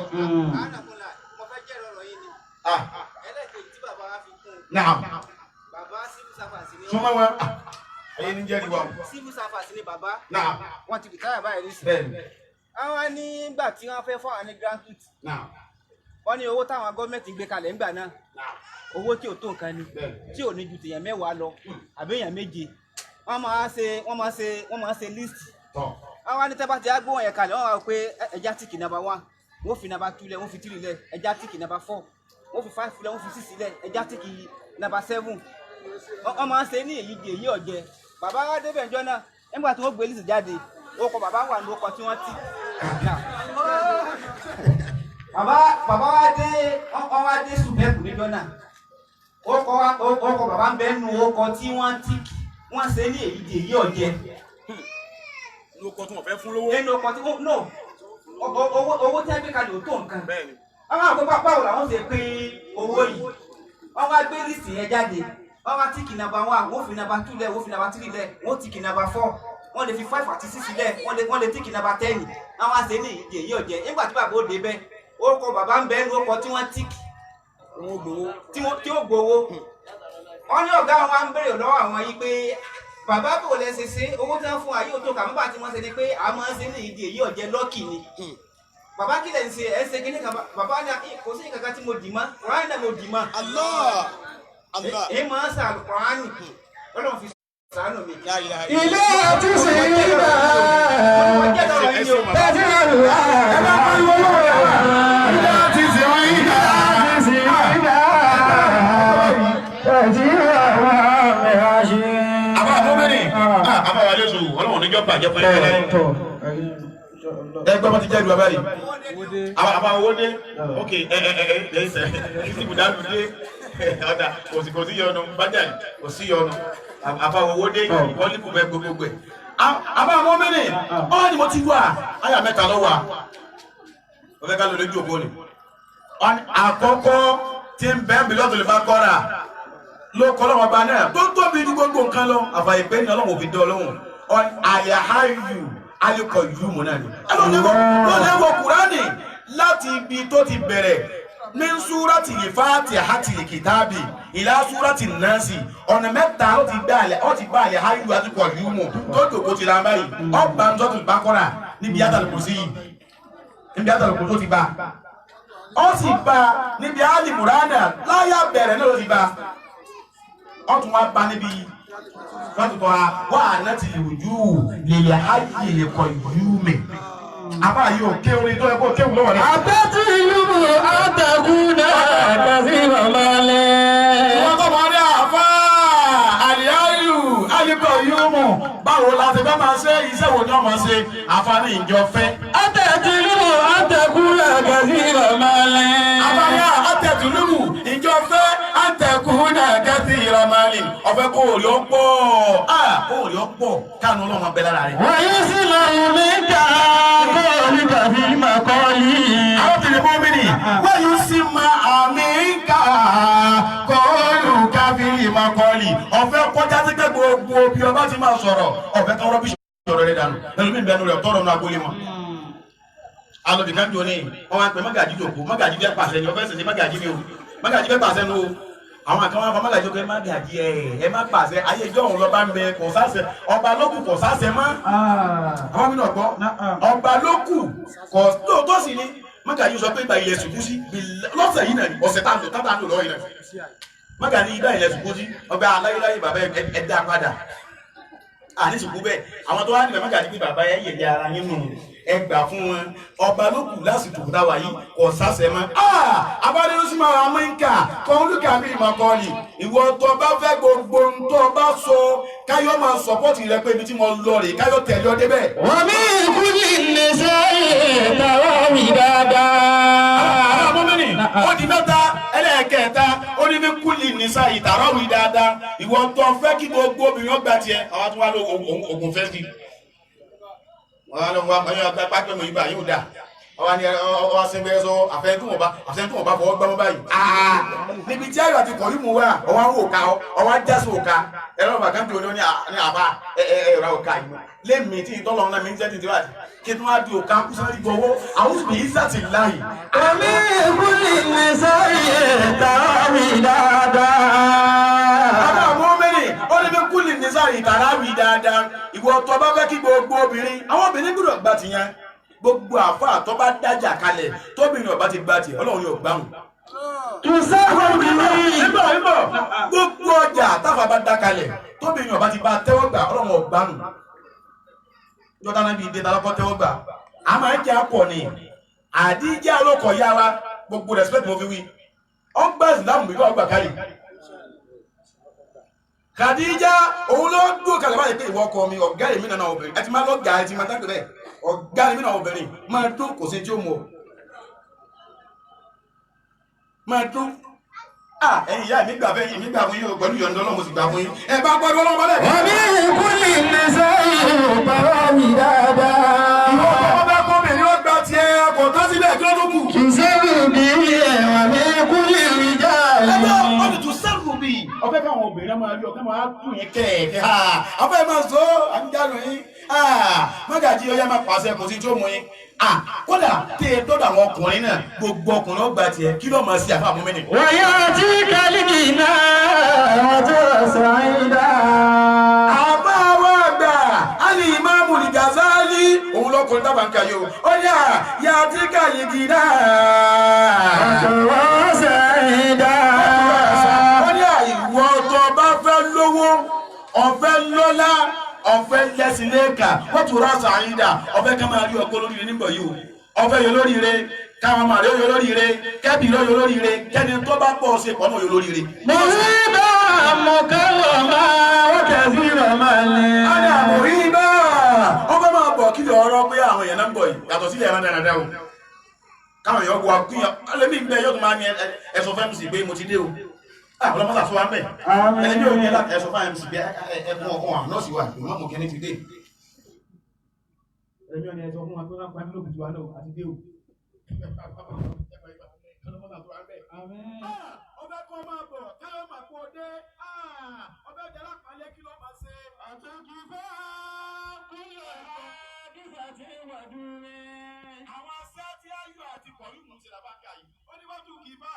ẹlẹ́kẹ̀ẹ́ tí bàbá wa fi kún Naam. bàbá civil servant ni Súnmọ́ wọn. Ẹyẹ ní jẹ́ ìwà. civil servant ni bàbá Naam. wọ́n ti rìtáyà báyìí rí sí. Bẹ́ẹ̀ni. àwọn nígbà tí wọ́n fẹ́ fún àwọn ní gratuity Naam. wọ́n ní owó táwọn gọ́ọ̀mẹ̀ntì gbé kalẹ̀ ńgbà náà Naam. owó tí ò tó nǹkan ni tí ò ní ju tèèyàn 10 lọ àbí èèyàn 7 wọ́n máa ṣe list. àwọn ní tẹ́bà tí a gbóhùn yẹn kalẹ̀ wọ́n wá pé ẹja tíkì number 1 wọ́n fi number 2 lẹ̀ wọ́n fi 3 lẹ̀ ẹja tíkì number 4 wọ́n fi 5 lẹ̀ wọ́n fi 6 lẹ̀ ẹja tíkì number 7 wọ́n máa ń ṣe ní èyí di èyí ọ̀jẹ̀ bàbá wa débẹ̀ ńjọ́ náà nígbà tí wọ́n gbé list jáde ó kọ bàbá wà ní ọkọ̀ tí wọ́n tì. bàbá wa dé ọkọ̀ wa dé sùpẹ́kù níjọ́ náà ọkọ̀ bàbá ń bẹ́ nu ọkọ̀ tí wọ́n tì wọ́n ṣe ní èyí di èyí ọ̀jẹ̀. Ló kọ́ tí wọ́n fẹ́ fún lówó. ẹnu ọkọ̀ tí no owó tí a gbé kalẹ̀ ò tó nǹkan. àwọn àgbẹ̀ báwo làwọn ṣe pín owó yìí wọ́n wá gbé list yẹn jáde wọ́n wá tíkì number 1 wọ́n fi number 2 lẹ̀ wọ́n fi number 3 lẹ̀ wọ́n tíkì number 4 wọ́n lè fi 5 àti 6 lẹ̀ wọ́n lè tíkì number 10 àwọn àṣẹ ní ìdí èyí ọ̀jẹ̀ nígbà tí bàbá òde bẹ́ẹ̀ ó kọ bàbá ń bẹ́ẹ̀ ní ọkọ̀ tí wọ́n tíkì tí ó gbowó wọ́n ní ọ̀gá wọn ń béèrè lọ́wọ́ àwọn yìí pé bàbá kò lè ṣe owó tí wọ́n fún wa yóò tó kà nígbà tí wọ́n ṣe ni pé a máa ń ṣe ní ìdí èyí ọ̀jẹ̀ lọ́ọ̀kì ni bàbá kí lè ń ṣe ẹ̀ ń ṣe kíní kan bàbá ní kò sí nǹkan kan tí mo dì mọ́ Kùránì náà mo dì mọ́ èyí máa ń sa Kùránì Ọlọ́run fi sàánù mi. ilé ọtí sí ibà tẹ́tí àlùwà ẹ bá pariwo lọ́wọ́ ilé ọtí sí ibà tẹ́tí àlùwà mẹ́ra ṣe. Àbá àbúmẹ́rin àbá wa lẹ́sùn Ọlọ́run níjọ́ bàjẹ́ fún ẹgbẹ́ wọn ti jẹ́ ìlú abáyé àbá owó dé ok títí bùdálù dé ọ̀dà kò sí yọnu bájàlì kò sí yọnu àbá owó dé ìwọ́lípù bẹ gbogbo ẹ̀ àbá àwọn mẹ́rin ọ́ ni mo ti wà áyà 3 lọ́wọ́ ọ̀fẹ́ ká lọ lójú ògbó ni àkọ́kọ́ tí ń bẹ́ẹ̀ bí lọ́tọ̀ lè bá kọ́ra ló kọ́ lọ́wọ́ bá náà tó tóbi ní gbogbo nǹkan lọ àfàyè pé ní Ọlọ́run òfin dán Ọlọ́run àyàháyù alikọ yìí mọ̀ náà ni. ẹlọ́dẹ́wọ̀ Kùránì láti ibi tó ti bẹ̀rẹ̀ ní súrátì Fátíhàtì kìtàbì ìlà súrátì Náàsì ọ̀nà mẹ́ta ó ti bá àlẹ́ háyù alikọ yìí mọ̀ tó dòkó ti ra báyìí ọgbà ń tọ́tù Bákọ́rà níbi yàtàlùkù sí yìí níbi yàtàlùkù tó ti bá ó sì bá níbi Al-Imran láyà bẹ̀rẹ̀ náà ló ti bá ó tún wá bá níbi lọ́tùtọ́ wà láti ìwòjú lèlẹ̀ ayé lẹ́kọ̀ ìyúmẹ̀. Àbá yóò ké orin tó ẹkọ́ kéwù lọ́wọ́ rẹ̀. àbẹ́tí ìlú àtẹ̀kùnà kàfí màmá lẹ́. Wọ́n kọ́ mọ́ ní àfá àríyáyù ayíkọ̀ ìyúmọ̀. Báwo la ti fẹ́ máa ṣe iṣẹ́ wo ni wọ́n máa ṣe àfá ní ìjọ fẹ́. àtẹ̀tí ìlú àtẹ̀kùnà kàfí màmá lẹ́. Àbáyá àtẹ̀tùlùmù ìjọ fẹ́ àtẹ̀kùnà kẹ́sì ìrọ̀mọ́lì ọ̀fẹ́ kó rí ọ̀pọ̀ kó rí ọ̀pọ̀ kánú ọlọ́mọ bẹ lára rẹ̀. wọ́n yóò sì lọ ìwé ká kọ́ọ̀lì kàfí màkọ́lì. Àwọn tìrì mú mi nì wọ́n yóò sì máa àmì ká kọ́ọ̀lù káfí ìmọ̀kọ́lì ọ̀fẹ́ kọjá sí pé gbogbo bí ọba ti máa sọ̀rọ̀ ọ̀fẹ́ kan rọ́bí sọ̀rọ̀ rẹ̀ dànù ẹlòmíì bẹnu rẹ̀ tọrọ nù agbolé wọn. Alọ́bì kan jọ ní wọ́n wá pẹ́ mọ́gàjí jòkó mọ́gàjí fẹ́ pàṣẹ ni ọ̀fẹ́ sẹ̀sẹ̀ mọ́gàjí ni o mọ́gàjí fẹ́ pàṣẹ ni o àwọn kan wá fọmọ gàjọ pé má gàjí ẹ má pàṣẹ ayé ìjọ òun lọ bá ń bẹ kò sáṣẹ ọba lókù kò sáṣẹ mọ́ àwọn mi náà gbọ́ ọba lókù kò lóòótọ́ sí ni má gàjí sọ pé ìgbà ilẹ̀ sùkú sí lọ́sẹ̀ yìí náà ọ̀sẹ̀ tá à ń lò lọ́wọ́ yìí náà má gàjí ìgbà ilẹ̀ sùkú sí ọba aláyéláyé bàbá ẹ dá padà àní sùkú bẹ́ẹ̀ àwọn tó wá níbẹ̀ má gàjí pé bàbá ẹ yẹ̀dẹ̀ ara yín nù ẹ gbà fún wọn ọba ló kù lásìkò dáwà yìí kò sáṣẹ mọ́. abádé ló sì máa ra mẹ́ńkà kan olùkà bí ìmọ̀kọ́lì ìwọ tó bá fẹ́ gbogbo tó bá sọ káyọ̀ máa sọ̀pọ̀tì rẹ pé ibi tí mo lọ rè káyọ̀ tẹ̀lé ọ débẹ̀. wọ́n mi kúlì ní sẹ́yìn tàwa mi dáadáa. àwọn ọmọ mi ni ó di mẹ́ta ẹlẹ́ẹ̀kẹta ó ní bí kúlì ní sẹ́yìn tàwa mi dáadáa ìwọ tó fẹ́ kí gbogbo obìnrin ó gbà tiẹ̀ àwọn tó wá lọ ògùn fẹ́ sí wọ́n lọ wá ọyọ́ pápẹ́ mọ̀ ibà yóò dà ọwá ní ọwá sí ẹgbẹ́ sọ àfẹ́ntún ọba fọwọ́ gbọ́mọ́ báyìí níbi tí ayọ̀ àti kọ̀rí mú wá ọwá ń òka ọwá jásí òka ẹ̀rọ bàkán tó ní àbá ẹ̀rọ òka yìí lémi tí ìtọ́lọ̀ ńlá mi ń jẹ́ títí wájú kí tí wọ́n á di òka kú sáré gbọ́wọ́ àwọn òsùn yìí sàtì láàyè. omi ìkúlì ní sẹ́yìn tàwa dáadáa. àwọn mẹ́rin ó ní bí kúlì ní sẹ́yìn tàwa dáadáa ìwọ tó bá fẹ́ kí gbogbo obìnrin àwọn obìnrin gbọ́dọ̀ gbà ti yan gbogbo àfa tó bá dájà kalẹ̀ tóbìnrin ọba ti gbà ti ọlọ́run yóò gbáhùn. gbogbo ọjà táfà bá dá kalẹ̀ tóbìnrin ọba ti bá tẹ́wọ́ gbà ọlọ́run ò gbáhùn. jọ́dá náà bí ìdè tàlọ́kọ́ tẹ́wọ́ gbà á máa ń jẹ́ akọ ni àdíjẹ́ alókọ̀ yá wa gbogbo respect mo fi wí ọgbà ìsìlámù mi kọ́ ọgbà kálí. Khadija òun ló dúró kalẹ̀ báyìí pé ìwọ ọkọ mi ọ̀gá èmi náà obìnrin ẹ ti máa lọ́gà ẹ ti máa dágbé bẹ́ẹ̀ ọ̀gá èmi náà obìnrin máa dún kò sí tí ó mú ọ máa dún ẹ̀yin ìyá mi gbà fẹ́ mi gbà fún yín pẹ̀lú ìyọ̀ǹda Ọlọ́run mo sì gbà fún yín ẹ bá gbọ́dọ̀ Ọlọ́run bọ́lẹ̀. wọ́n ní ìkúlì ní sẹ́yìn tàwa mi dáadáa. ìwọ ọkọ bá kọ́ mi ní ó gbà tiẹ̀ kò tó síbẹ̀ kí ló tó kù. tùsẹ́rù bí ẹ̀wọ̀n ní ìkúlì rí jáde. ọfẹ káwọn obìnrin máa rí ọkẹ máa dùn yín kẹ̀kẹ́ ọfẹ máa sọ àmìjánu yín mágàjí ọyá máa pàṣẹ kò sí tí ó mú yín kódà tí ẹ dọ́dọ̀ àwọn ọkùnrin náà gbogbo ọkùnrin ó gbà tiẹ̀ kí ló máa ṣe àfa àmúmẹ́ ni. wọ́yá tí kálíkì náà ọjọ́ sàìdá. àbá wa gbà á ní ìmáàmù Al-Ghazali òun lọkùnrin tábà ń kàyọ ó yà yà tí kálíkì náà ọjọ́ sàìdá. ìwọ tó bá fẹ́ lówó ọ̀fẹ́ lọ́lá ọ̀fẹ́ lẹ́sìn lẹ́ẹ̀ka wọ́n tún rà sàáyídà ọ̀fẹ́ ká máa rí ọkọ lóríire nígbà yìí o ọ̀fẹ́ yọ lóríire káwọn máa rí yọ lóríire kẹ́bì yọ lóríire kẹ́ni tó bá pọ̀ ṣe pọ̀ náà yọ lóríire. mo rí bá àmọ̀kẹ́lọ̀ máa wọ́n kẹ́sì rẹ̀ máa ní. a ní àmọ̀rí bá ọfẹ́ máa bọ̀ kí lè ọ̀rọ̀ pé àwọn èèyàn náà ń bọ̀ yìí yàtọ̀ sílẹ̀ ẹ̀rọ dáadáa o káwọn èèyàn wọ akúnyàn alẹ́mí gbẹ yóò tún máa ní ẹ̀sọ́ fẹ́ mi sì pé mo ti dé o ọlọ́mọ́sà sọ wá mẹ́ ẹni bí o ní ẹ̀sọ́ fún àmì sí bí ẹkùn ọkùn wà nọ́ọ̀sì wà ìmọ̀ mọ̀ kẹ́ni ti dé ẹni ọ̀nà ẹ̀sọ́ fún wa tó rán pàmí lókùn tí wà náà àti dé o ọbẹ̀ kan máa bọ̀ káyọ̀ máa kó dé ọbẹ̀ jẹ́lá pàálẹ́ kí ló máa ṣe àtúnkì fẹ́ kúlẹ̀ kíkà tí wà dúró àwọn asẹ́ tí ayọ̀ àti pọ̀lú mú sí làbákà yìí ó ní wọ́n tún kì í bá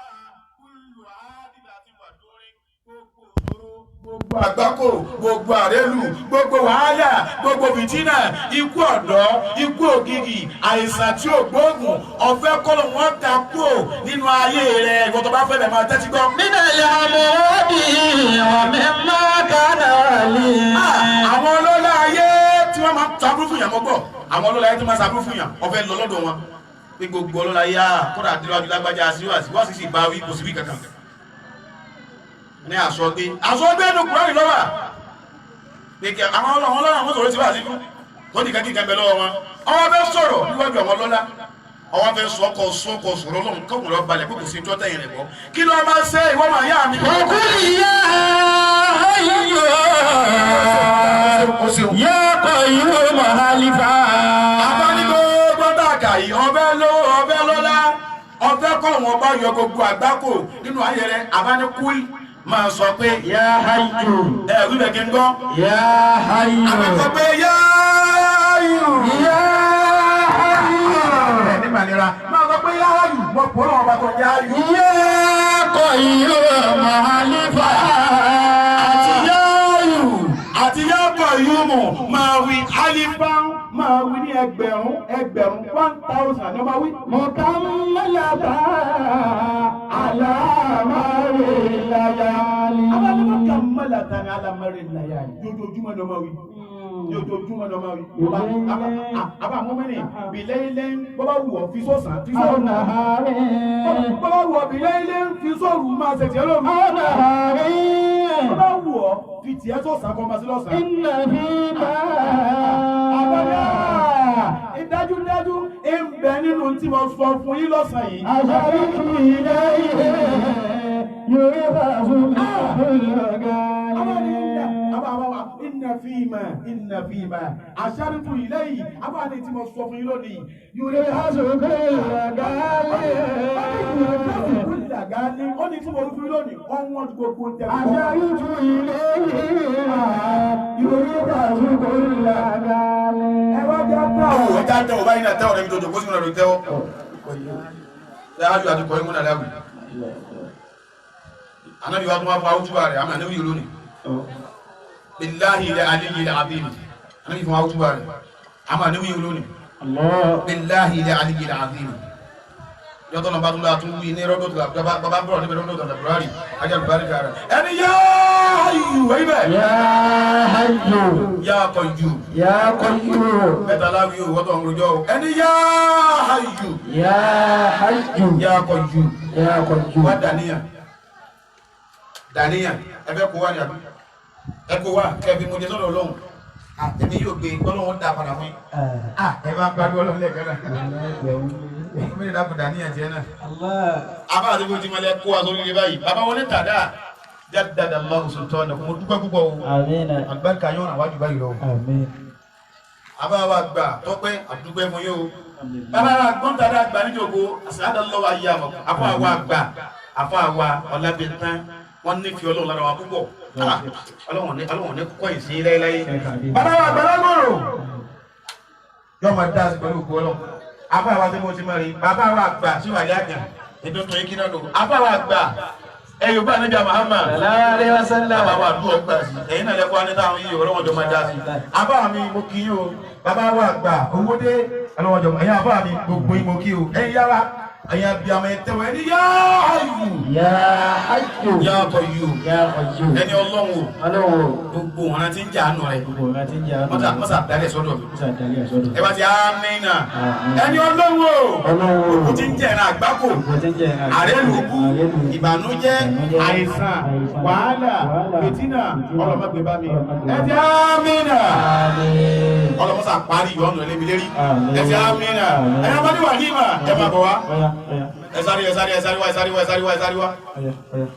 kúlù àádìdà àti wà dúró gbogbo òṣòro gbogbo àgbákò gbogbo àrélù gbogbo wàhálà gbogbo fìtínà ikú ọ̀dọ́ ikú ògìgì àìsàn tí ò gbóògùn ọ̀fẹ́ kọ́lọ̀ wọn ta kúrò nínú ayé rẹ̀ ìwọ tó bá fẹ́ bẹ̀ máa tẹ́tí gbọ́. nínú ìyá ọmọ òbí wọn mi máa kánà lè. àwọn ọlọ́lá ayé tí wọ́n máa ń taburú fún yàn mọ́gbọ́ àwọn ọlọ́lá ayé tí wọ́n máa taburú fún yàn ọ̀fẹ́ lọ lọ́dọ̀ wọn pé gbogbo ọlọ́lá ayé kódà àdéhùn lágbájá síwájú wọ́n sì sì bá wí kò sí wí kankan ní àsọgbé ẹnu kùránì lọ́wà pèkè àwọn ọlọ́run àwọn sọ̀rọ̀ ti wà sí fún tó ní kẹ́kẹ́ kẹ́kẹ́ lọ́wọ́ wọn ọwọ́ fẹ́ sọ̀rọ̀ níwájú àwọn ọlọ́lá ọwọ́ fẹ́ sọ́kọ̀ sọ̀rọ̀ lọ́run kọ́kùnrin lọ balẹ̀ kókò sí tó tẹ̀yìn rẹ̀ bọ́ kí ló máa ṣe ìwọ máa yá mi. ọkùnrin yá ayọ̀ yọkọ̀ yóò mọ̀ halifa. abánigbó gbọ́dọ̀ àkàyí ọbẹ̀ lówó ọbẹ̀ lọ́lá ọbẹ̀ kọ́ wọn bá yọ gbogbo àgbákò nínú ayé rẹ̀ abánikúl máa sọ pé yá hayyu wíbẹ̀ kí n gbọ́. yá hayyu àbẹ̀kọ̀ pé yá hayyu. yá hayyu nígbà nira máa sọ pé yá hayyu mọ̀ pọ̀ lọ́wọ́ bá tó yá hayyu. yá qayyum halifa. àti yáàyù àti yáàkọ̀ yóò mọ̀ máa wí alifa máa wí ní ẹgbẹ̀rún 1000 ní ọmọ wí. Mukammalata ala maril layali. Mukammalata ala maril layali. Ojoojúmọ́ ni ọmọ wí. Ojoojúmọ́ ni ọmọ wí. Àbá mọ́mẹ́ni bìlẹ́ilẹ́ bọ́bá wù ọ́ fi sọ́sàn fi sọ́rù. Bọ́bá wù ọ́ bìlẹ́ilẹ́ fi sọ́rù máa ṣẹ̀ṣẹ̀ lómi. Bọ́bá wù ọ́ fi tiẹ̀ sọ́sàn kọ́ máa sí lọ́sàn. Inna fi Àbáyá ìdájúdájú ń bẹ nínú tí mo sọ fún yín lọ́sàn yìí. Asharitu ilayhi yurifasu Inna fima asharitu ilayhi abáni tí mo sọ fún yín lónìí. yurifasu Gàálí ó ní tí mo rí fún yín lónìí wọ́n gbogbo ń tẹ̀lé. Asharitu ilayhi yurifasu gàálí. Ẹwà jẹ́ tẹ́wọ̀. Ẹja tẹ́wọ̀ báyìí náà tẹ́wọ̀ rẹ̀ mi tó jòkó sínú rẹ̀ tẹ́wọ̀. Ṣáájú àti kọ́ ìmúnà láwù. Ànábì wa tún wá fún àwùjúbà rẹ̀, àmì àníwì lónìí. Billahi ilẹ̀ aliyyi ilẹ̀ àbíbi. Ànábì fún àwùjúbà rẹ̀, àmì àníwì lónìí. Billahi ilẹ̀ aliyyi ilẹ̀ àbíbi. Yọ́tọ̀ náà bá tún látún wí ní rọ́dọ̀ tó bàbá bọ̀rọ̀ níbi rọ́dọ̀ tó February, ajá February rẹ̀. Ẹni yá hayyu wẹ́yí bẹ̀. Ya hayyu Yá qayyum. ya qayyum. Mẹ́ta láwí o, wọ́tọ̀ ń rojọ́ o. Ẹni yá hayyu. Ya hayyu Yá qayyum. ya qayyum. Wá dàníyàn. Dàníyàn. Ẹ fẹ́ kó wá ní àbí? Ẹ kó wá kẹfì mo jẹ sọ́dọ̀ Ọlọ́run. Àtẹ̀mí yóò gbé Ọlọ́run dá padà fún yín. Ẹ bá ń gbádùn Ọlọ́run lẹ́ẹ̀kan náà. Mẹ́rin dákun dàníyàn tiẹ̀ náà. Abá àti bó ti mọ̀lẹ́ kó wa sórí ilé báyìí. Bàbá wọlé tàdá. Jaddada Allahu sultana. Mo dúpẹ́ púpọ̀ o. Àmín. Àlùbáríkà yóò ràn wájú báyìí lọ. Àmín. Abá wa gbà tọ́pẹ́ àdúgbẹ́ fún yóò. Bàbá wa gbọ́n tàdá gbà níjòkó. Àṣàdàlọ́wọ́ ayé àmọ̀. Àfọ àwa gbà. Àfọ àwa ọ̀làbẹ̀ntán. Wọ́n ní fi Ọlọ́run lára wa púpọ̀. Ọlọ́run ní kọ́ ìsìn láéláé. Bàbá wa gbà lágbòrò. Yọ́ máa dá sí pẹ̀lú òkú Ọlọ́run. Àbá wa tí mo ti mọ̀ rí. Bàbá wa gbà síwájú àgbà. Ètò tó yẹ kí náà lò. Àbá wa gbà. Ẹ̀yọ̀ bá níbi Muhammad. Sallallahu alaihi wasallam. Bàbá wa dúró gbà sí. Ẹ̀yin náà lẹ́kọ́ ní táwọn yìí ọlọ́wọ́n jọ máa dá sí. Àbá mi mo kí yín o. Bàbá wa gbà owó dé ọlọ́wọ́n jọ. Ẹ̀yin àbá mi gbogbo yín mo kí o. Ẹ̀yin yára. Ẹ̀yin àbí àmọ́ ẹ̀tẹ̀wọ̀ ẹni yá hayyu. Ya hayyu Yá qayyum. ya qayyum. Ẹni Ọlọ́run o. Ọlọ́run Gbogbo wọn ti ń jà àánú rẹ̀. gbogbo ọ̀gá tí ń jẹ́ Mọ́sà dálẹ̀ sọ́dọ̀ mi. Mọ́sà dálẹ̀ sọ́dọ̀. Ẹ bá ti amínà. Ẹni Ọlọ́run o. Ọlọ́run Gbogbo ti ń jẹ́ ẹ̀ràn àgbákò. gbogbo tí ń jẹ́ Àrélùkù, ìbànújẹ́, àìsàn, wàhálà, fìtínà, ọlọ́mọgbé bá mi. Ẹ ti amínà. Àmín. Ọlọ́mọsà parí ìyọ́nù ẹlẹ́mi lérí. Àmín. Ẹ ti amínà. Ẹ̀yà bá ní wà ní ìmọ̀. Ẹ máa bọ̀ wá. Ọya, ọya, Ẹ sáré wá, ẹ sáré wá. ọya, ọya.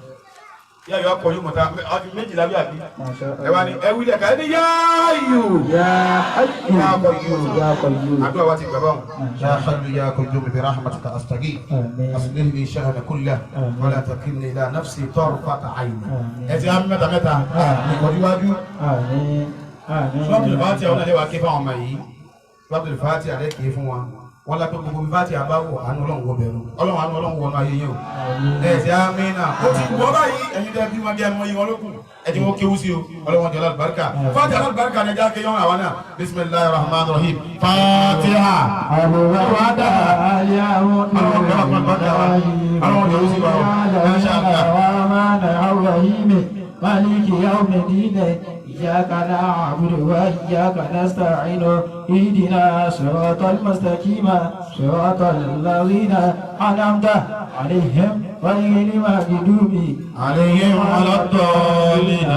Yá yọ ọkọ̀ yóò mọ̀ta. Ọdún méjìlá bí àbí. Masha Ẹ wá ní ẹ wí lẹ̀ ká ẹni yá ayù. Ya hayyu Ya qayyum. ya qayyum. Àdúrà wa ti gbà báwọn. يا حي يا قيوم برحمتك استغيث آمين. اصلح لي شأن كله ولا تكلني الى نفسي طرفة عين. Ẹ ti amí mẹ́ta mẹ́ta. Ìkọ̀díwájú. Àmín. Àmín. Suratul Fatiha ọ̀nà lè wá ké fáwọn ọmọ yìí. Suratul Fatiha àdé kìí fún wa. Wọ́n lápẹ́ gbogbo bí Fatiha bá wọ̀ àánú Ọlọ́run wọ bẹ̀rù. Àánú Ọlọ́run wọnú ayé yẹn o. Ẹ ti amínà. Ó ti wọ́ báyìí ẹ̀yin tẹ́ bí wọ́n bí ẹmọ yìí wọn lókun. Ẹ ti wọ́n kéwú sí o. Ọlọ́run jẹ́ alábàárìkà. Fatiha alábàárìkà ni ẹja kéyọ́ àwọn náà. Bismillahir Rahmanir Rahim. Fatiha. مالك يوم الدين إياك نعبد وإياك نستعين اهدنا صراط المستقيم صراط الذين أنعمت عليهم غير المغضوب عليهم ولا الضالين.